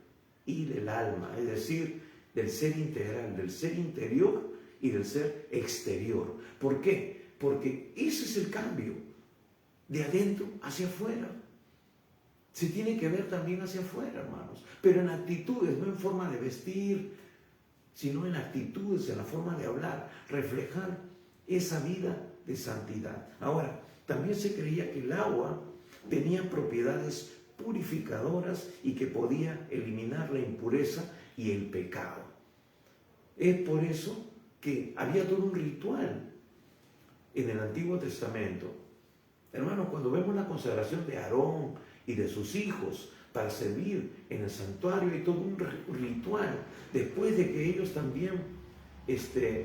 y del alma, es decir, del ser integral, del ser interior y del ser exterior. ¿Por qué? Porque ese es el cambio, de adentro hacia afuera. Se tiene que ver también hacia afuera, hermanos, pero en actitudes, no en forma de vestir, sino en actitudes, en la forma de hablar, reflejar esa vida de santidad. Ahora, también se creía que el agua tenía propiedades purificadoras y que podía eliminar la impureza y el pecado. Es por eso que había todo un ritual en el Antiguo Testamento. Hermanos, cuando vemos la consagración de Aarón y de sus hijos para servir en el santuario, hay todo un ritual. Después de que ellos también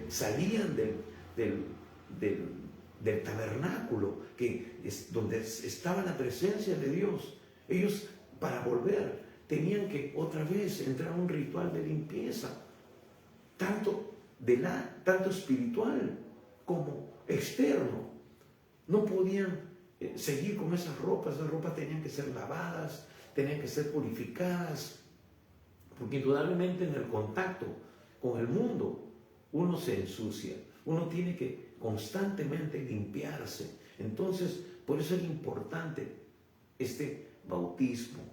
salían del tabernáculo, que es donde estaba la presencia de Dios, ellos para volver tenían que otra vez entrar a un ritual de limpieza, tanto espiritual como externo. No podían seguir con esas ropas tenían que ser lavadas, tenían que ser purificadas, porque indudablemente en el contacto con el mundo uno se ensucia, uno tiene que constantemente limpiarse. Entonces, por eso es importante este bautismo,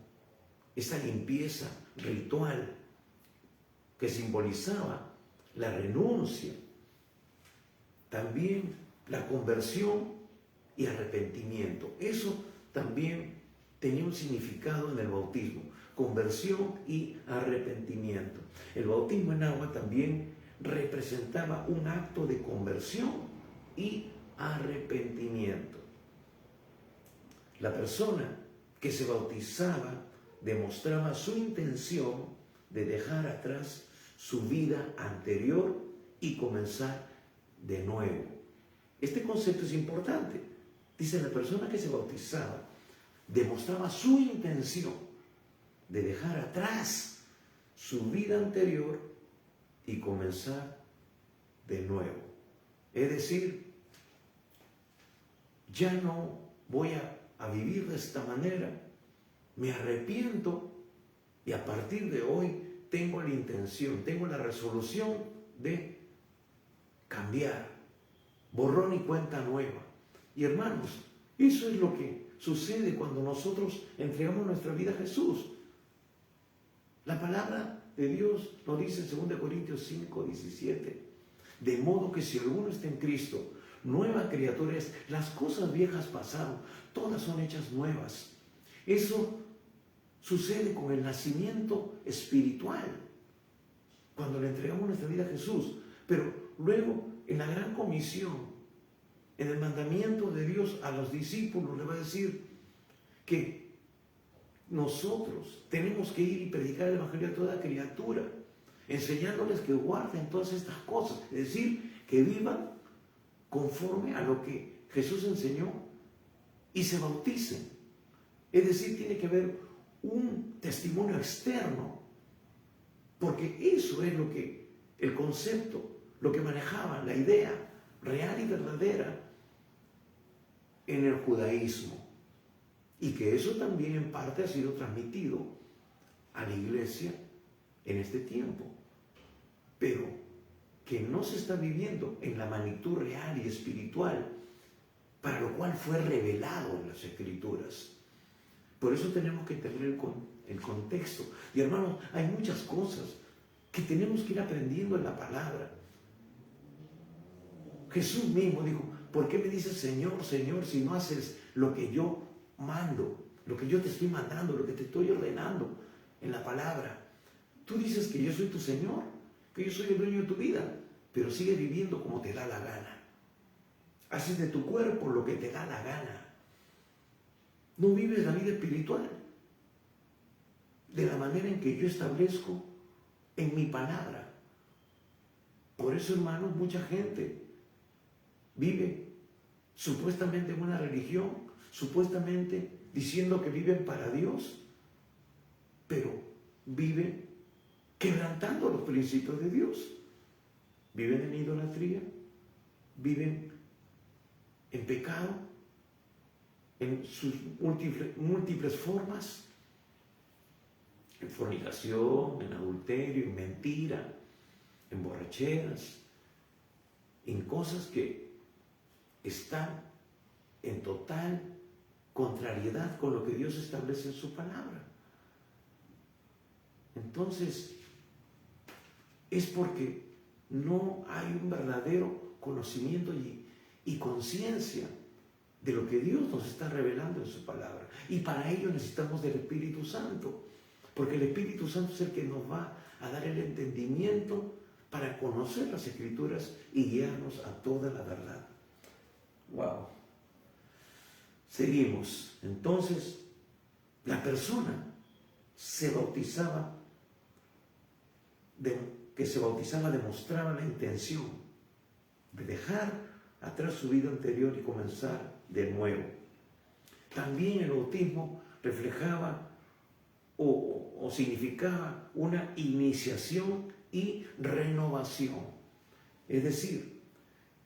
esta limpieza ritual que simbolizaba la renuncia, también la conversión y arrepentimiento. Eso también tenía un significado en el bautismo: conversión y arrepentimiento. El bautismo en agua también representaba un acto de conversión y arrepentimiento. La persona que se bautizaba demostraba su intención de dejar atrás su vida anterior y comenzar de nuevo. Este concepto es importante. Dice, la persona que se bautizaba demostraba su intención de dejar atrás su vida anterior y comenzar de nuevo. Es decir, ya no voy a vivir de esta manera, me arrepiento y a partir de hoy tengo la intención, tengo la resolución de cambiar, borrón y cuenta nueva. Y hermanos, eso es lo que sucede cuando nosotros entregamos nuestra vida a Jesús. La palabra de Dios nos dice en 2 Corintios 5, 17, de modo que si alguno está en Cristo, nueva criatura es, las cosas viejas pasaron, todas son hechas nuevas. Eso sucede con el nacimiento espiritual, cuando le entregamos nuestra vida a Jesús. Pero luego, en la gran comisión, en el mandamiento de Dios a los discípulos, le va a decir que nosotros tenemos que ir y predicar el Evangelio a toda criatura, enseñándoles que guarden todas estas cosas, es decir, que vivan conforme a lo que Jesús enseñó y se bauticen. Es decir, tiene que haber un testimonio externo, porque eso es lo que el concepto, lo que manejaban, la idea real y verdadera en el judaísmo, y que eso también en parte ha sido transmitido a la iglesia en este tiempo, pero que no se está viviendo en la magnitud real y espiritual para lo cual fue revelado en las Escrituras. Por eso tenemos que tener el contexto. Y hermanos, hay muchas cosas que tenemos que ir aprendiendo en la palabra. Jesús mismo dijo, ¿por qué me dices Señor, Señor, si no haces lo que yo mando, lo que yo te estoy mandando, lo que te estoy ordenando en la palabra? Tú dices que yo soy tu Señor, que yo soy el dueño de tu vida, pero sigues viviendo como te da la gana. Haces de tu cuerpo lo que te da la gana. No vives la vida espiritual de la manera en que yo establezco en mi palabra. Por eso, hermanos, mucha gente vive supuestamente en una religión, supuestamente diciendo que viven para Dios, pero viven quebrantando los principios de Dios. Viven en idolatría, viven en pecado, en sus múltiples formas, en fornicación, en adulterio, en mentira, en borracheras, en cosas que están en total contrariedad con lo que Dios establece en su palabra. Entonces, es porque no hay un verdadero conocimiento y conciencia de lo que Dios nos está revelando en su palabra. Y para ello necesitamos del Espíritu Santo, porque el Espíritu Santo es el que nos va a dar el entendimiento para conocer las Escrituras y guiarnos a toda la verdad. Wow. Seguimos. Entonces, la persona que se bautizaba demostraba la intención de dejar atrás su vida anterior y comenzar de nuevo. También el bautismo reflejaba o significaba una iniciación y renovación. Es decir,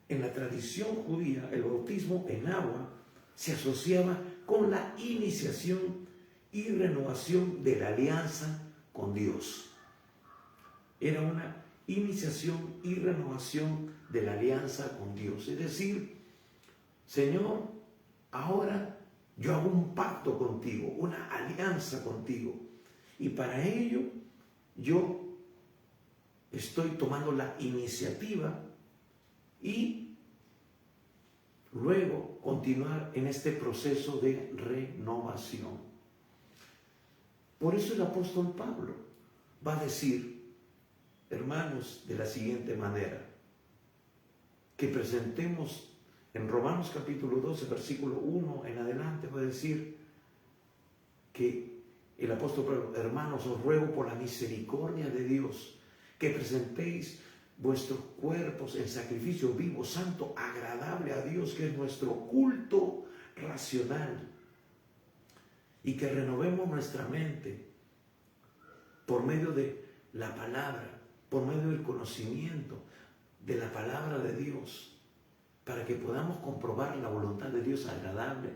en la tradición judía, el bautismo en agua se asociaba con la iniciación y renovación de la alianza con Dios. Era una iniciación y renovación de la alianza con Dios. Es decir, Señor, ahora yo hago un pacto contigo, una alianza contigo. Y para ello yo estoy tomando la iniciativa y luego continuar en este proceso de renovación. Por eso el apóstol Pablo va a decir, hermanos, de la siguiente manera, que presentemos en Romanos capítulo 12, versículo 1 en adelante, va a decir que el apóstol Pablo, hermanos, os ruego por la misericordia de Dios, que presentéis vuestros cuerpos en sacrificio vivo, santo, agradable a Dios, que es nuestro culto racional, y que renovemos nuestra mente por medio de la palabra, por medio del conocimiento de la palabra de Dios, para que podamos comprobar la voluntad de Dios agradable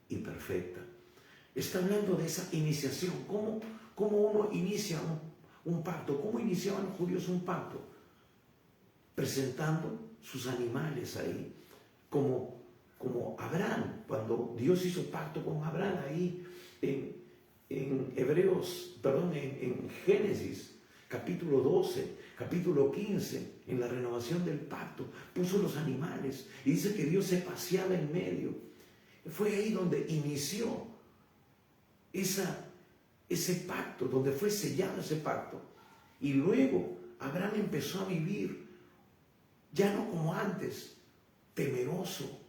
y perfecta. Está hablando de esa iniciación, cómo uno inicia un pacto, cómo iniciaban los judíos un pacto, presentando sus animales ahí, como Abraham, cuando Dios hizo pacto con Abraham ahí en Génesis, capítulo 12, capítulo 15, en la renovación del pacto, puso los animales y dice que Dios se paseaba en medio. Fue ahí donde inició ese pacto, donde fue sellado ese pacto. Y luego Abraham empezó a vivir, ya no como antes, temeroso,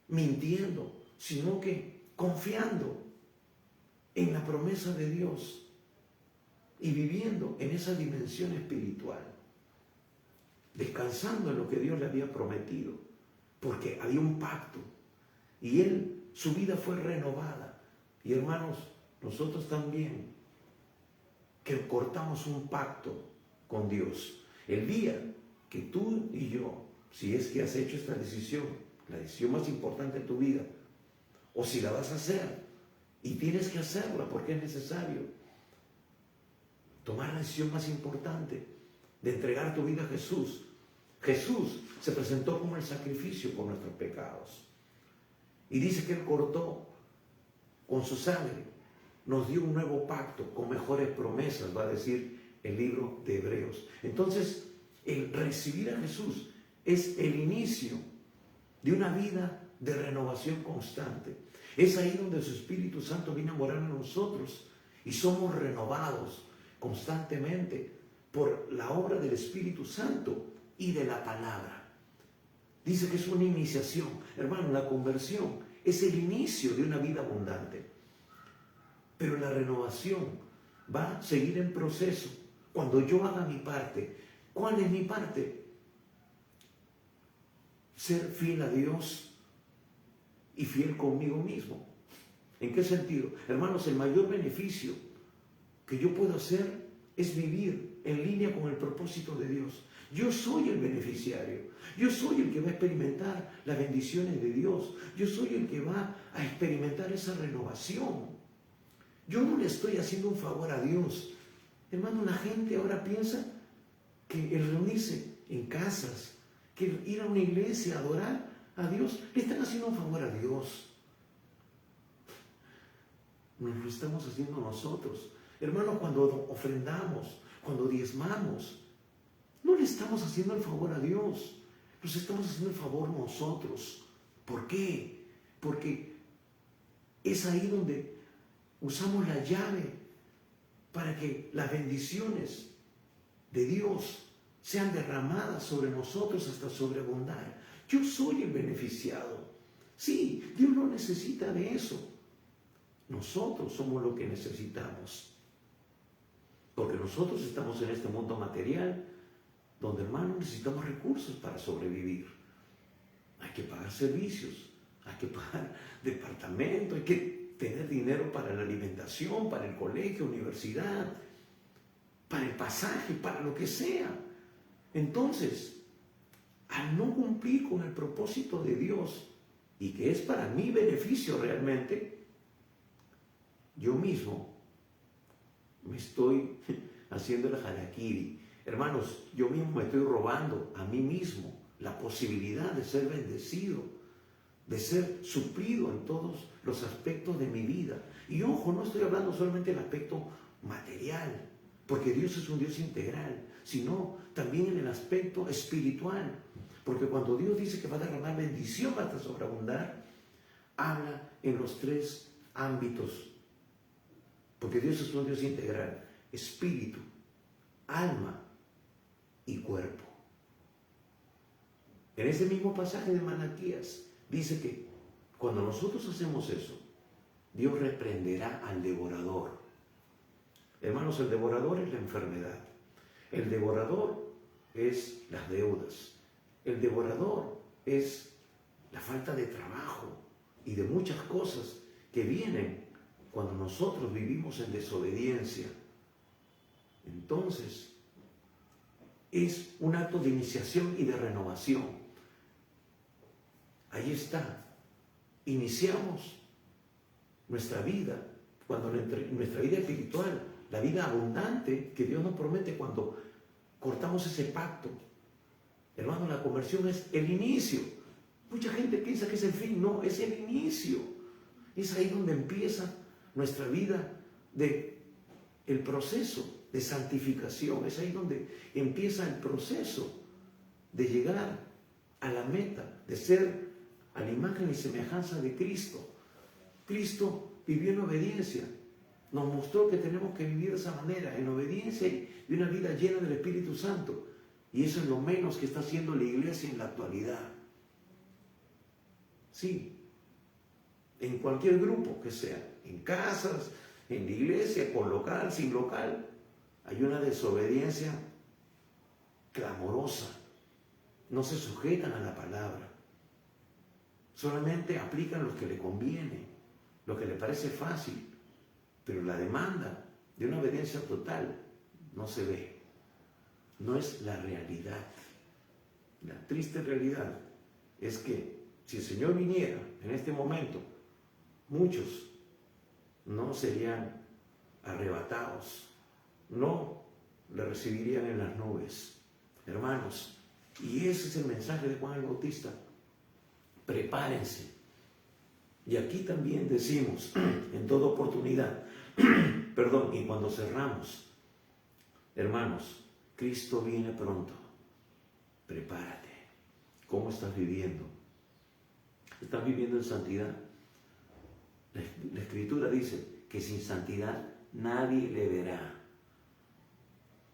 mintiendo, sino que confiando en la promesa de Dios y viviendo en esa dimensión espiritual, descansando en lo que Dios le había prometido, porque había un pacto y su vida fue renovada. Y hermanos, nosotros también, que cortamos un pacto con Dios, el día que tú y yo, si es que has hecho esta decisión, la decisión más importante de tu vida, o si la vas a hacer, y tienes que hacerla porque es necesario, tomar la decisión más importante de entregar tu vida a Jesús. Jesús se presentó como el sacrificio por nuestros pecados. Y dice que Él cortó con su sangre, nos dio un nuevo pacto con mejores promesas, va a decir el libro de Hebreos. Entonces, el recibir a Jesús es el inicio de una vida de renovación constante. Es ahí donde su Espíritu Santo viene a morar en nosotros y somos renovados constantemente por la obra del Espíritu Santo y de la palabra. Dice que es una iniciación. Hermano, la conversión es el inicio de una vida abundante. Pero la renovación va a seguir en proceso cuando yo haga mi parte. ¿Cuál es mi parte? Ser fiel a Dios y fiel conmigo mismo. ¿En qué sentido? Hermanos, el mayor beneficio que yo puedo hacer es vivir en línea con el propósito de Dios. Yo soy el beneficiario. Yo soy el que va a experimentar las bendiciones de Dios. Yo soy el que va a experimentar esa renovación. Yo no le estoy haciendo un favor a Dios. Hermano, la gente ahora piensa que el reunirse en casas, que ir a una iglesia, adorar a Dios, le están haciendo un favor a Dios. Nos lo estamos haciendo nosotros. Hermano, cuando ofrendamos, cuando diezmamos, no le estamos haciendo el favor a Dios, nos estamos haciendo el favor nosotros. ¿Por qué? Porque es ahí donde usamos la llave para que las bendiciones de Dios sean derramadas sobre nosotros hasta sobreabundar. Yo soy el beneficiado. Sí, Dios no necesita de eso. Nosotros somos lo que necesitamos. Porque nosotros estamos en este mundo material donde, hermanos, necesitamos recursos para sobrevivir. Hay que pagar servicios, hay que pagar departamento, hay que tener dinero para la alimentación, para el colegio, universidad, para el pasaje, para lo que sea. Entonces, al no cumplir con el propósito de Dios, y que es para mi beneficio realmente, yo mismo me estoy haciendo el harakiri. Hermanos, yo mismo me estoy robando a mí mismo la posibilidad de ser bendecido, de ser suplido en todos los aspectos de mi vida. Y ojo, no estoy hablando solamente del aspecto material, porque Dios es un Dios integral, sino también en el aspecto espiritual. Porque cuando Dios dice que va a derramar bendición hasta sobreabundar, habla en los tres ámbitos Porque Dios es un Dios integral, espíritu, alma y cuerpo. En ese mismo pasaje de Malaquías dice que cuando nosotros hacemos eso, Dios reprenderá al devorador. Hermanos, el devorador es la enfermedad. El devorador es las deudas. El devorador es la falta de trabajo y de muchas cosas que vienen cuando nosotros vivimos en desobediencia. Entonces, es un acto de iniciación y de renovación. Ahí está. Iniciamos nuestra vida, nuestra vida espiritual, la vida abundante que Dios nos promete cuando cortamos ese pacto. Hermano, la conversión es el inicio. Mucha gente piensa que es el fin. No, es el inicio. Es ahí donde empieza nuestra vida el proceso de santificación. Es ahí donde empieza el proceso de llegar a la meta, de ser a la imagen y semejanza de Cristo. Cristo vivió en obediencia. Nos mostró que tenemos que vivir de esa manera, en obediencia y de una vida llena del Espíritu Santo. Y eso es lo menos que está haciendo la iglesia en la actualidad. Sí, en cualquier grupo que sea, en casas, en la iglesia, con local, sin local, hay una desobediencia clamorosa. No se sujetan a la palabra. Solamente aplican lo que le conviene, lo que le parece fácil. Pero la demanda de una obediencia total no se ve. No es la realidad. La triste realidad es que si el Señor viniera en este momento, muchos no serían arrebatados, no le recibirían en las nubes. Hermanos, y ese es el mensaje de Juan el Bautista. Prepárense. Y aquí también decimos, en toda oportunidad, y cuando cerramos, hermanos, Cristo viene pronto. Prepárate. ¿Cómo estás viviendo? ¿Estás viviendo en santidad? La Escritura dice que sin santidad nadie le verá.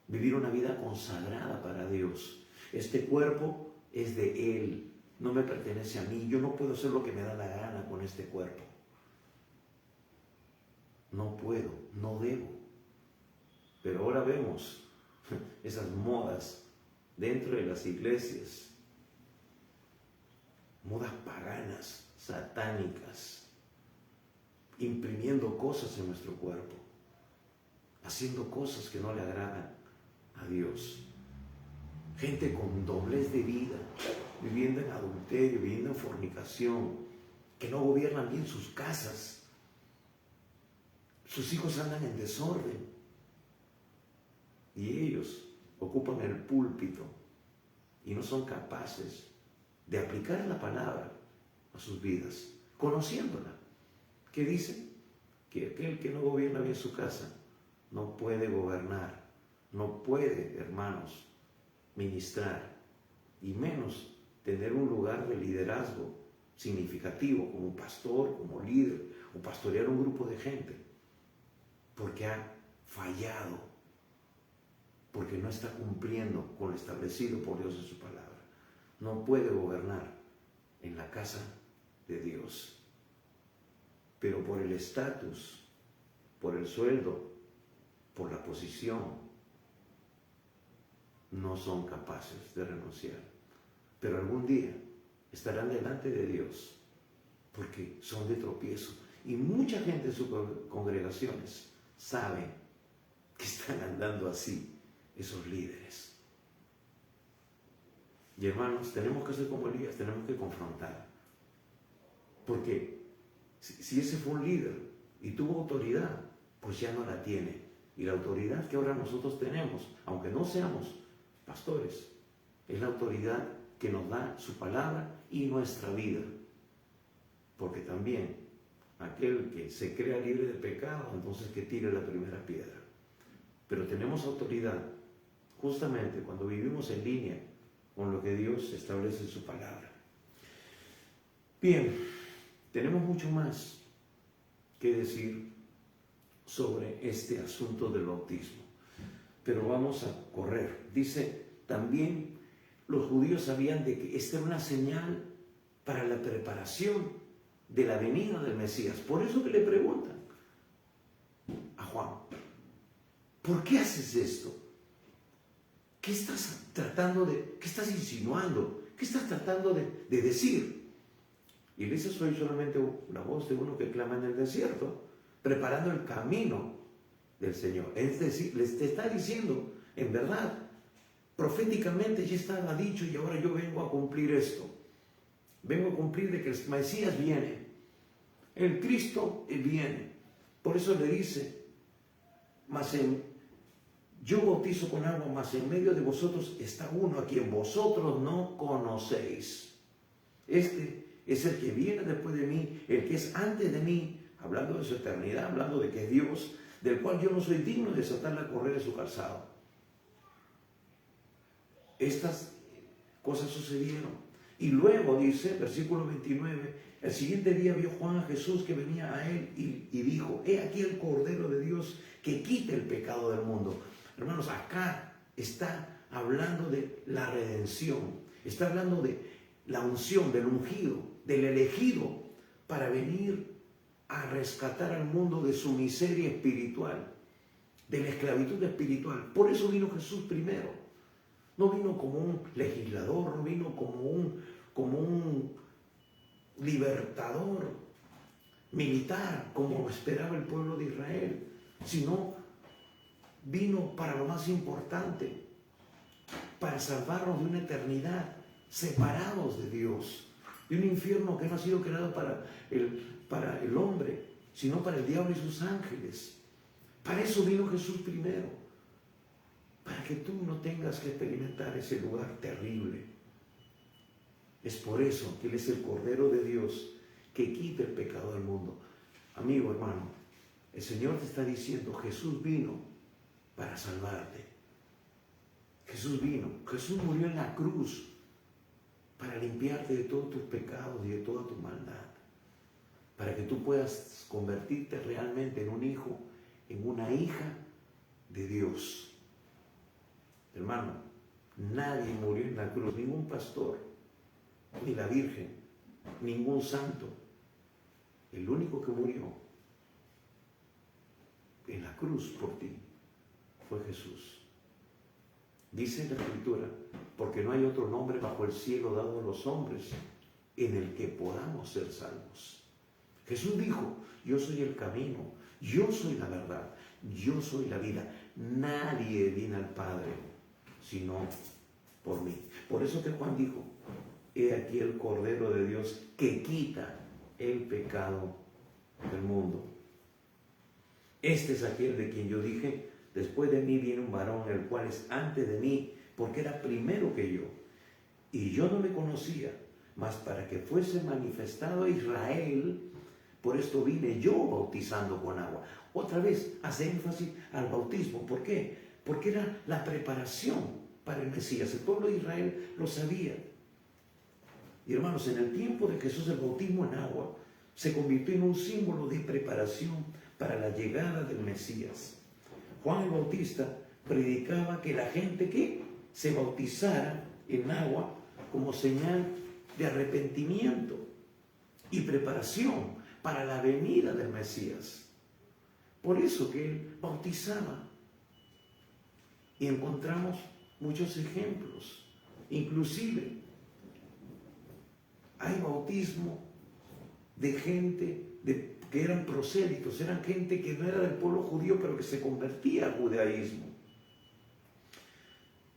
Vivir una vida consagrada para Dios. Este cuerpo es de Él, no me pertenece a mí. Yo no puedo hacer lo que me da la gana con este cuerpo. No puedo, no debo. Pero ahora vemos esas modas dentro de las iglesias, modas paganas, satánicas, imprimiendo cosas en nuestro cuerpo, haciendo cosas que no le agradan a Dios. Gente con doblez de vida, viviendo en adulterio, viviendo en fornicación, que no gobiernan bien sus casas. Sus hijos andan en desorden y ellos ocupan el púlpito y no son capaces de aplicar la palabra a sus vidas, conociéndola. ¿Qué dice? Que aquel que no gobierna bien su casa no puede gobernar, no puede, hermanos, ministrar y menos tener un lugar de liderazgo significativo como un pastor, como líder o pastorear un grupo de gente. Porque ha fallado, porque no está cumpliendo con lo establecido por Dios en su palabra. No puede gobernar en la casa de Dios. Pero por el estatus, por el sueldo, por la posición, no son capaces de renunciar. Pero algún día estarán delante de Dios, porque son de tropiezo. Y mucha gente en sus congregaciones saben que están andando así esos líderes. Y hermanos, tenemos que ser como Elías, tenemos que confrontar. Porque si ese fue un líder y tuvo autoridad, pues ya no la tiene. Y la autoridad que ahora nosotros tenemos, aunque no seamos pastores, es la autoridad que nos da su palabra y nuestra vida. Porque también aquel que se crea libre de pecado, entonces que tire la primera piedra. Pero tenemos autoridad justamente cuando vivimos en línea con lo que Dios establece en su palabra. Bien, tenemos mucho más que decir, sobre este asunto del bautismo, pero vamos a correr. Dice, también los judíos sabían de que esta era una señal para la preparación de la venida del Mesías. Por eso que le preguntan a Juan, ¿por qué haces esto? ¿Qué estás tratando de, qué estás insinuando? ¿Qué estás tratando de decir? Y le dice, soy solamente la voz de uno que clama en el desierto, preparando el camino del Señor. Es decir, les está diciendo, en verdad, proféticamente ya estaba dicho y ahora yo vengo a cumplir esto. Vengo a cumplir de que el Mesías viene. El Cristo viene. Por eso le dice, yo bautizo con agua, mas en medio de vosotros está uno a quien vosotros no conocéis. Este es el que viene después de mí, el que es antes de mí, hablando de su eternidad, hablando de que es Dios, del cual yo no soy digno de desatar la correa de su calzado. Estas cosas sucedieron. Y luego dice, versículo 29, el siguiente día vio Juan a Jesús que venía a él y dijo, he aquí el Cordero de Dios que quita el pecado del mundo. Hermanos, acá está hablando de la redención, está hablando de la unción, del ungido, del elegido para venir a rescatar al mundo de su miseria espiritual, de la esclavitud espiritual. Por eso vino Jesús primero. No vino como un legislador, no vino como un libertador militar, como esperaba el pueblo de Israel, sino vino para lo más importante, para salvarnos de una eternidad separados de Dios, de un infierno que no ha sido creado para el hombre, sino para el diablo y sus ángeles. Para eso vino Jesús primero, para que tú no tengas que experimentar ese lugar terrible. Es por eso que Él es el Cordero de Dios que quita el pecado del mundo. Amigo, hermano, el Señor te está diciendo, Jesús vino para salvarte. Jesús vino, Jesús murió en la cruz para limpiarte de todos tus pecados y de toda tu maldad, para que tú puedas convertirte realmente en un hijo, en una hija de Dios. Hermano, nadie murió en la cruz, ningún pastor, ni la Virgen, ningún santo. El único que murió en la cruz por ti fue Jesús. Dice la Escritura, porque no hay otro nombre bajo el cielo dado a los hombres en el que podamos ser salvos. Jesús dijo, yo soy el camino, yo soy la verdad, yo soy la vida. Nadie viene al Padre sino por mí. Por eso que Juan dijo, he aquí el Cordero de Dios que quita el pecado del mundo. Este es aquel de quien yo dije, después de mí viene un varón, el cual es antes de mí, porque era primero que yo. Y yo no le conocía, mas para que fuese manifestado a Israel, por esto vine yo bautizando con agua. Otra vez hace énfasis al bautismo. ¿Por qué? Porque era la preparación para el Mesías. El pueblo de Israel lo sabía. Y hermanos, en el tiempo de Jesús el bautismo en agua se convirtió en un símbolo de preparación para la llegada del Mesías. Juan el Bautista predicaba que la gente que se bautizara en agua como señal de arrepentimiento y preparación para la venida del Mesías. Por eso que él bautizaba. Y encontramos muchos ejemplos. Inclusive hay bautismo de gente que eran prosélitos, eran gente que no era del pueblo judío, pero que se convertía al judaísmo.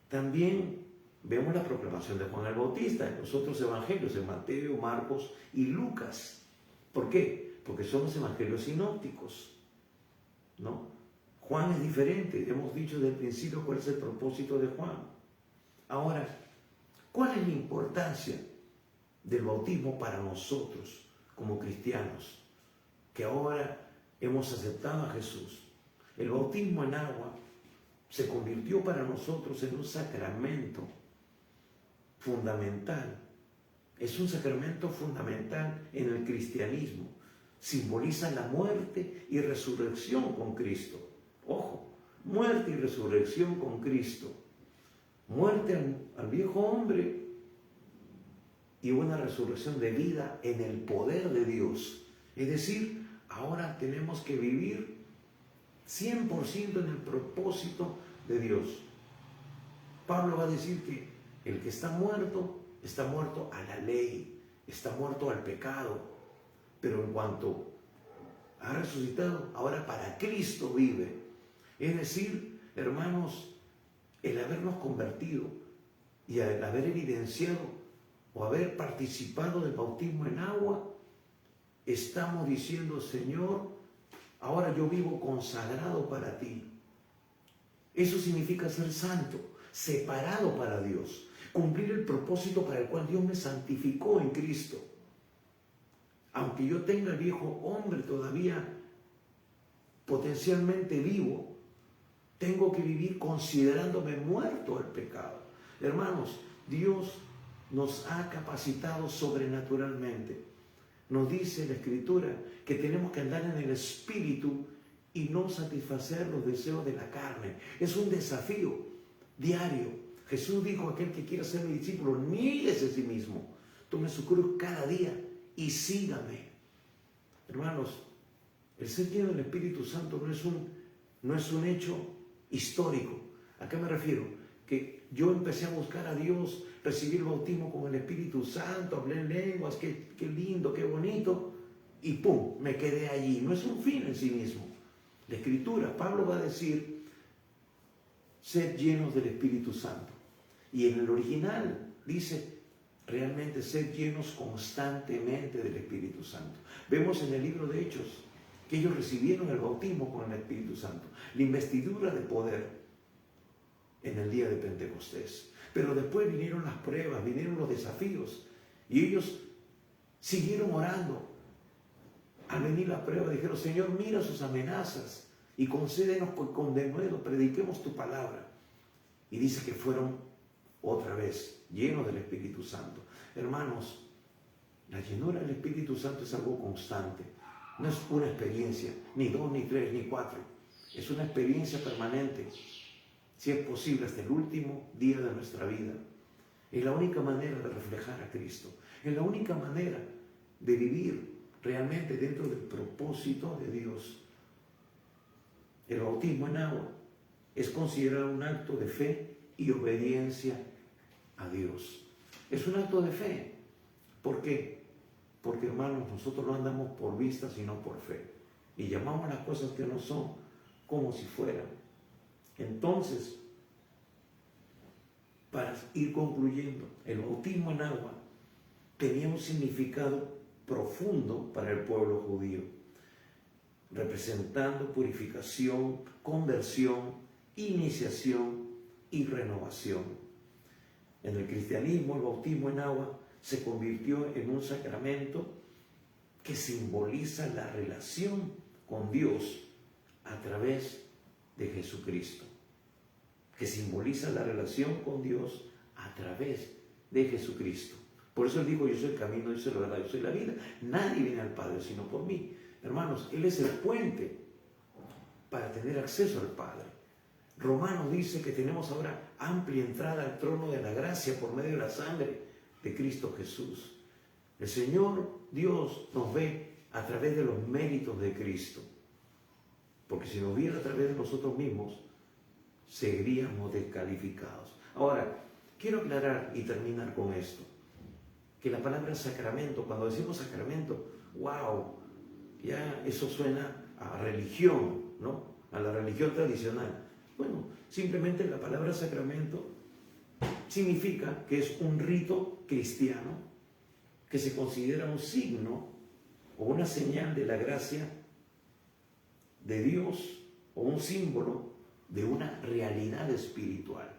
También vemos la proclamación de Juan el Bautista en los otros evangelios, en Mateo, Marcos y Lucas. ¿Por qué? Porque son los evangelios sinópticos, ¿no? Juan es diferente, hemos dicho desde el principio cuál es el propósito de Juan. Ahora, ¿cuál es la importancia del bautismo para nosotros como cristianos, que ahora hemos aceptado a Jesús? El bautismo en agua se convirtió para nosotros en un sacramento fundamental. Es un sacramento fundamental en el cristianismo. simboliza la muerte y resurrección con Cristo. Ojo, muerte y resurrección con Cristo. Muerte al viejo hombre y una resurrección de vida en el poder de Dios. Es decir, ahora tenemos que vivir 100% en el propósito de Dios. Pablo va a decir que el que está muerto a la ley, está muerto al pecado, pero en cuanto ha resucitado, ahora para Cristo vive. Es decir, hermanos, el habernos convertido y el haber evidenciado o haber participado del bautismo en agua, estamos diciendo, Señor, ahora yo vivo consagrado para ti. Eso significa ser santo, separado para Dios, cumplir el propósito para el cual Dios me santificó en Cristo. Aunque yo tenga el viejo hombre todavía potencialmente vivo, tengo que vivir considerándome muerto al pecado. Hermanos, Dios nos ha capacitado sobrenaturalmente. Nos dice la Escritura que tenemos que andar en el Espíritu y no satisfacer los deseos de la carne. Es un desafío diario. Jesús dijo: aquel que quiera ser mi discípulo, niéguese a sí mismo, tome su cruz cada día y sígame. Hermanos, el ser lleno del Espíritu Santo no es un hecho histórico. ¿A qué me refiero? Que yo empecé a buscar a Dios, recibí el bautismo con el Espíritu Santo, hablé en lenguas, qué lindo, qué bonito, y ¡pum!, me quedé allí. No es un fin en sí mismo. La Escritura, Pablo va a decir: sed llenos del Espíritu Santo. Y en el original dice realmente: sed llenos constantemente del Espíritu Santo. Vemos en el libro de Hechos que ellos recibieron el bautismo con el Espíritu Santo, la investidura de poder en el día de Pentecostés. Pero después vinieron las pruebas, vinieron los desafíos, y ellos siguieron orando. Al venir la prueba dijeron: Señor, mira sus amenazas y concédenos que con denuedo prediquemos tu palabra. Y dice que fueron otra vez llenos del Espíritu Santo. Hermanos, la llenura del Espíritu Santo es algo constante. No es una experiencia, ni 2, ni 3, ni 4. Es una experiencia permanente, si es posible hasta el último día de nuestra vida. Es la única manera de reflejar a Cristo. Es la única manera de vivir realmente dentro del propósito de Dios. El bautismo en agua es considerado un acto de fe y obediencia a Dios. Es un acto de fe. ¿Por qué? Porque, hermanos, nosotros no andamos por vista, sino por fe. Y llamamos las cosas que no son como si fueran. Entonces, para ir concluyendo, el bautismo en agua tenía un significado profundo para el pueblo judío, representando purificación, conversión, iniciación y renovación. En el cristianismo, el bautismo en agua se convirtió en un sacramento que simboliza la relación con Dios a través de Jesucristo. Que simboliza la relación con Dios a través de Jesucristo. Por eso él dijo: yo soy el camino, yo soy la verdad, yo soy la vida. Nadie viene al Padre sino por mí. Hermanos, Él es el puente para tener acceso al Padre. Romanos dice que tenemos ahora amplia entrada al trono de la gracia por medio de la sangre de Cristo Jesús. El Señor Dios nos ve a través de los méritos de Cristo. Porque si nos viera a través de nosotros mismos, seríamos descalificados. Ahora, quiero aclarar y terminar con esto, que la palabra sacramento, cuando decimos sacramento, wow, ya eso suena a religión, ¿no? A la religión tradicional. Bueno, simplemente la palabra sacramento significa que es un rito cristiano que se considera un signo o una señal de la gracia de Dios o un símbolo de una realidad espiritual.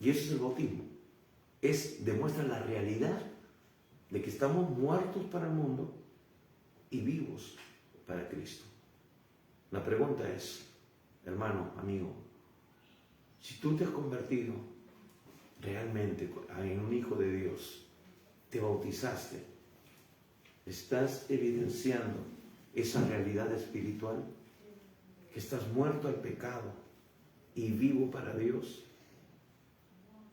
Y eso es el bautismo. Demuestra la realidad de que estamos muertos para el mundo y vivos para Cristo. La pregunta es, hermano, amigo, si tú te has convertido realmente en un hijo de Dios, te bautizaste, ¿Estás evidenciando esa realidad espiritual? Que estás muerto al pecado y vivo para Dios.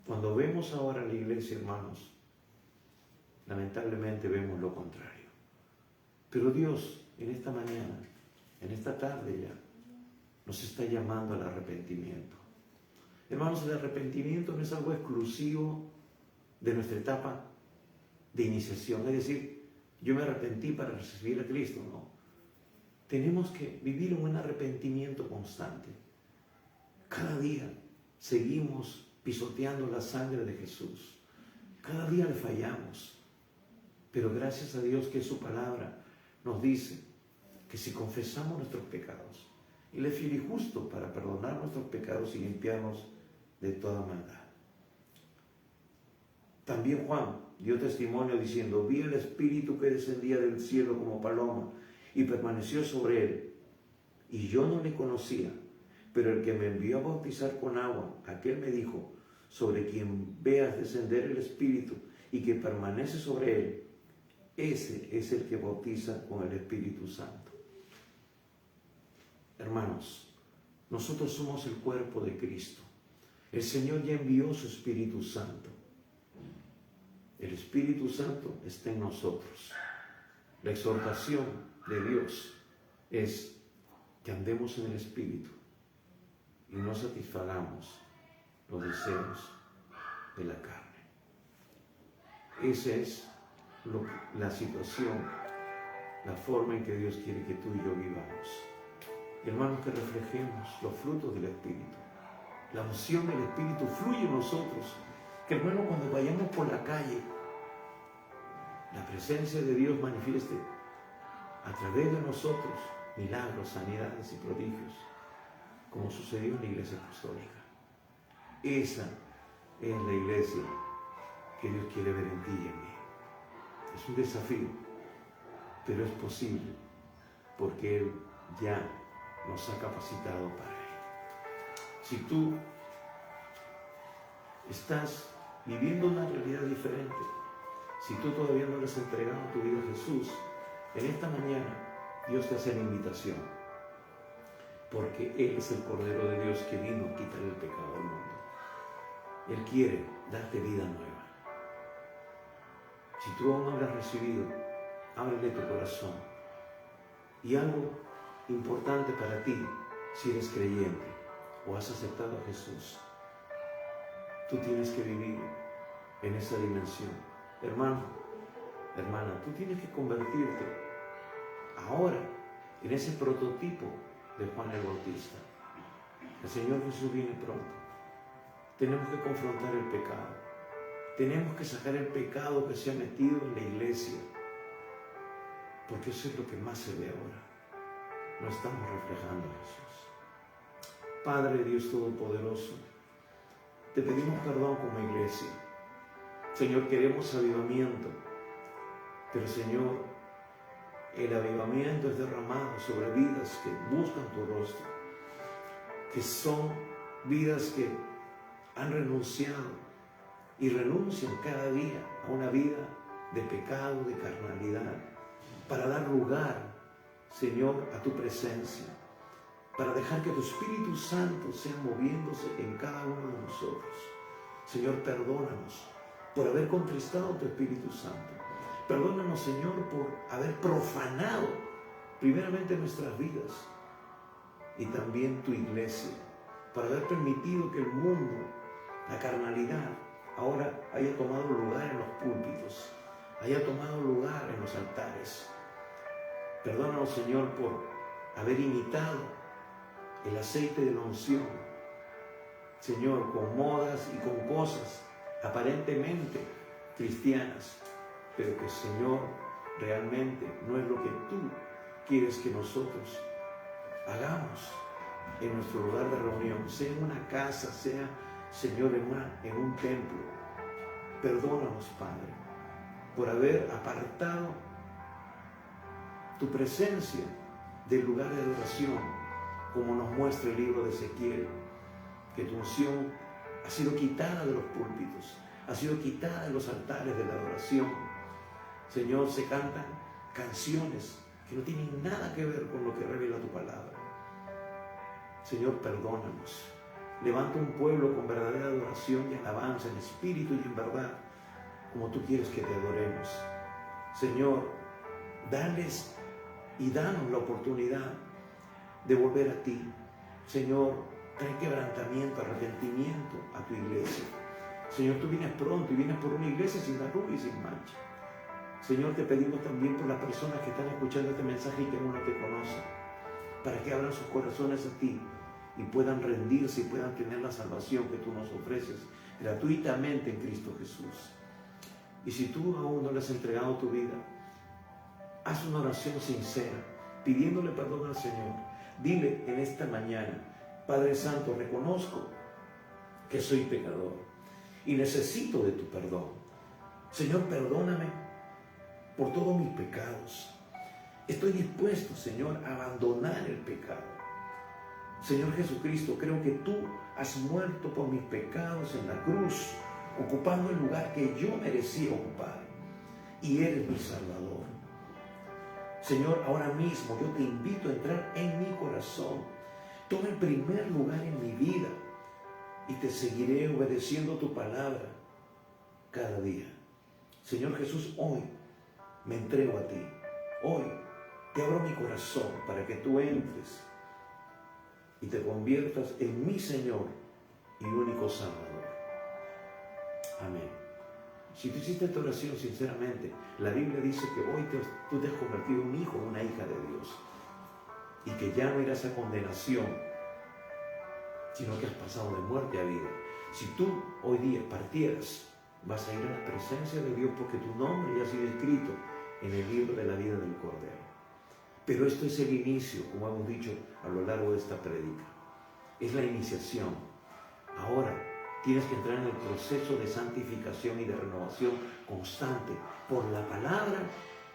Cuando vemos ahora la iglesia, hermanos, lamentablemente vemos lo contrario. Pero Dios, en esta mañana, en esta tarde ya, nos está llamando al arrepentimiento. Hermanos, el arrepentimiento no es algo exclusivo de nuestra etapa de iniciación. Es decir, yo me arrepentí para recibir a Cristo, no. Tenemos que vivir en un arrepentimiento constante. Cada día seguimos pisoteando la sangre de Jesús. Cada día le fallamos. Pero gracias a Dios que su palabra nos dice que si confesamos nuestros pecados, Él es fiel y justo para perdonar nuestros pecados y limpiarnos de toda maldad. También Juan dio testimonio diciendo: vi el Espíritu que descendía del cielo como paloma y permaneció sobre él. Y yo no le conocía, pero el que me envió a bautizar con agua, aquel me dijo: sobre quien veas descender el Espíritu y que permanece sobre él, ese es el que bautiza con el Espíritu Santo. Hermanos, nosotros somos el cuerpo de Cristo. El Señor ya envió su Espíritu Santo. El Espíritu Santo está en nosotros. La exhortación de Dios es que andemos en el Espíritu y no satisfagamos los deseos de la carne. Esa es la situación, la forma en que Dios quiere que tú y yo vivamos. Hermanos, que reflejemos los frutos del Espíritu. La unción del Espíritu fluye en nosotros. Que, hermano, cuando vayamos por la calle, la presencia de Dios manifieste a través de nosotros milagros, sanidades y prodigios, como sucedió en la iglesia apostólica. Esa es la iglesia que Dios quiere ver en ti y en mí. Es un desafío, pero es posible porque Él ya nos ha capacitado para ello. Si tú estás viviendo una realidad diferente, si tú todavía no le has entregado tu vida a Jesús, en esta mañana Dios te hace la invitación, porque Él es el Cordero de Dios que vino a quitar el pecado del mundo. Él quiere darte vida nueva. Si tú aún no lo has recibido, ábrele tu corazón. Y algo importante para ti, si eres creyente o has aceptado a Jesús, tú tienes que vivir en esa dimensión. Hermano, hermana, tú tienes que convertirte ahora en ese prototipo de Juan el Bautista. El Señor Jesús viene pronto. Tenemos que confrontar el pecado. Tenemos que sacar el pecado que se ha metido en la iglesia, porque eso es lo que más se ve ahora. No estamos reflejando a Jesús. Padre Dios Todopoderoso, te pedimos perdón como iglesia. Señor, queremos avivamiento, pero Señor, el avivamiento es derramado sobre vidas que buscan tu rostro, que son vidas que han renunciado y renuncian cada día a una vida de pecado, de carnalidad, para dar lugar, Señor, a tu presencia, para dejar que tu Espíritu Santo sea moviéndose en cada uno de nosotros. Señor, perdónanos por haber contristado tu Espíritu Santo. Perdónanos, Señor, por haber profanado primeramente nuestras vidas y también tu iglesia, por haber permitido que el mundo, la carnalidad, ahora haya tomado lugar en los púlpitos, haya tomado lugar en los altares. Perdónanos, Señor, por haber imitado el aceite de la unción, Señor, con modas y con cosas aparentemente cristianas, pero que, Señor, realmente no es lo que tú quieres que nosotros hagamos en nuestro lugar de reunión, sea en una casa, sea, Señor, en un templo. Perdónanos, Padre, por haber apartado tu presencia del lugar de adoración, como nos muestra el libro de Ezequiel, que tu unción ha sido quitada de los púlpitos, ha sido quitada de los altares de la adoración. Señor, se cantan canciones que no tienen nada que ver con lo que revela tu palabra. Señor, perdónanos. Levanta un pueblo con verdadera adoración y alabanza en espíritu y en verdad, como tú quieres que te adoremos. Señor, dales y danos la oportunidad de volver a ti. Señor, trae quebrantamiento, arrepentimiento a tu iglesia. Señor, tú vienes pronto y vienes por una iglesia sin arruga y sin mancha. Señor, te pedimos también por las personas que están escuchando este mensaje y que aún no te conocen, para que abran sus corazones a ti y puedan rendirse y puedan tener la salvación que tú nos ofreces gratuitamente en Cristo Jesús. Y si tú aún no le has entregado tu vida, haz una oración sincera, pidiéndole perdón al Señor. Dile en esta mañana: Padre Santo, reconozco que soy pecador y necesito de tu perdón. Señor, perdóname por todos mis pecados. Estoy dispuesto, Señor, a abandonar el pecado. Señor Jesucristo, creo que tú has muerto por mis pecados en la cruz, ocupando el lugar que yo merecía ocupar, y eres mi Salvador. Señor, ahora mismo yo te invito a entrar en mi corazón. Toma el primer lugar en mi vida y te seguiré obedeciendo tu palabra cada día. Señor Jesús, hoy me entrego a ti. Hoy te abro mi corazón para que tú entres y te conviertas en mi Señor y único Salvador. Amén. Si tú hiciste esta oración sinceramente, la Biblia dice que hoy tú te has convertido en un hijo, una hija de Dios, y que ya no irás a condenación, sino que has pasado de muerte a vida. Si tú hoy día partieras, vas a ir a la presencia de Dios, porque tu nombre ya ha sido escrito en el libro de la vida del Cordero. Pero esto es el inicio, como hemos dicho a lo largo de esta prédica. Es la iniciación. Ahora tienes que entrar en el proceso de santificación y de renovación constante por la palabra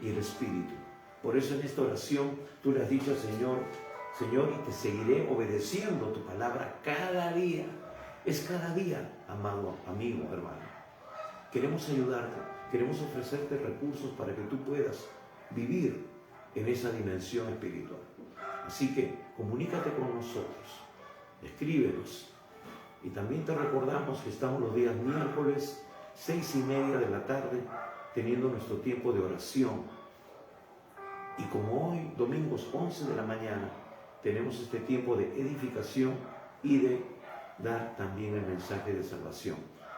y el Espíritu. Por eso en esta oración tú le has dicho al Señor: Señor, y te seguiré obedeciendo tu palabra cada día. Es cada día, amado amigo, hermano. Queremos ayudarte, queremos ofrecerte recursos para que tú puedas vivir en esa dimensión espiritual. Así que comunícate con nosotros, escríbenos. Y también te recordamos que estamos los días miércoles, 6:30 de la tarde, teniendo nuestro tiempo de oración. Y como hoy, domingos 11 de la mañana, tenemos este tiempo de edificación y de dar también el mensaje de salvación.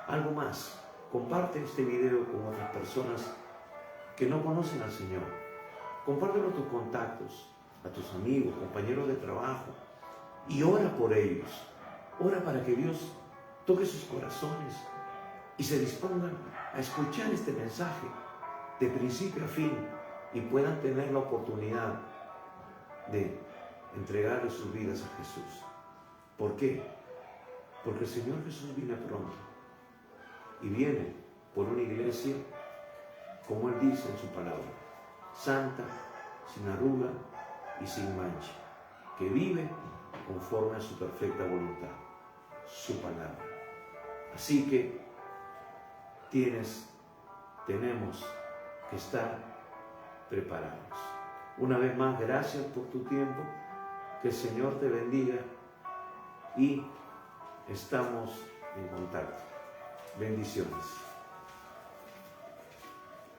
Algo más, comparte este video con otras personas que no conocen al Señor. Compártelo a tus contactos, a tus amigos, compañeros de trabajo, y ora por ellos. Ora para que Dios toque sus corazones y se dispongan a escuchar este mensaje de principio a fin y puedan tener la oportunidad de entregarle sus vidas a Jesús. ¿Por qué? Porque el Señor Jesús viene pronto y viene por una iglesia, como Él dice en su palabra, santa, sin arruga y sin mancha, que vive conforme a su perfecta voluntad, su palabra. Así que tenemos que estar preparados. Una vez más, gracias por tu tiempo, que el Señor te bendiga y estamos en contacto. Bendiciones.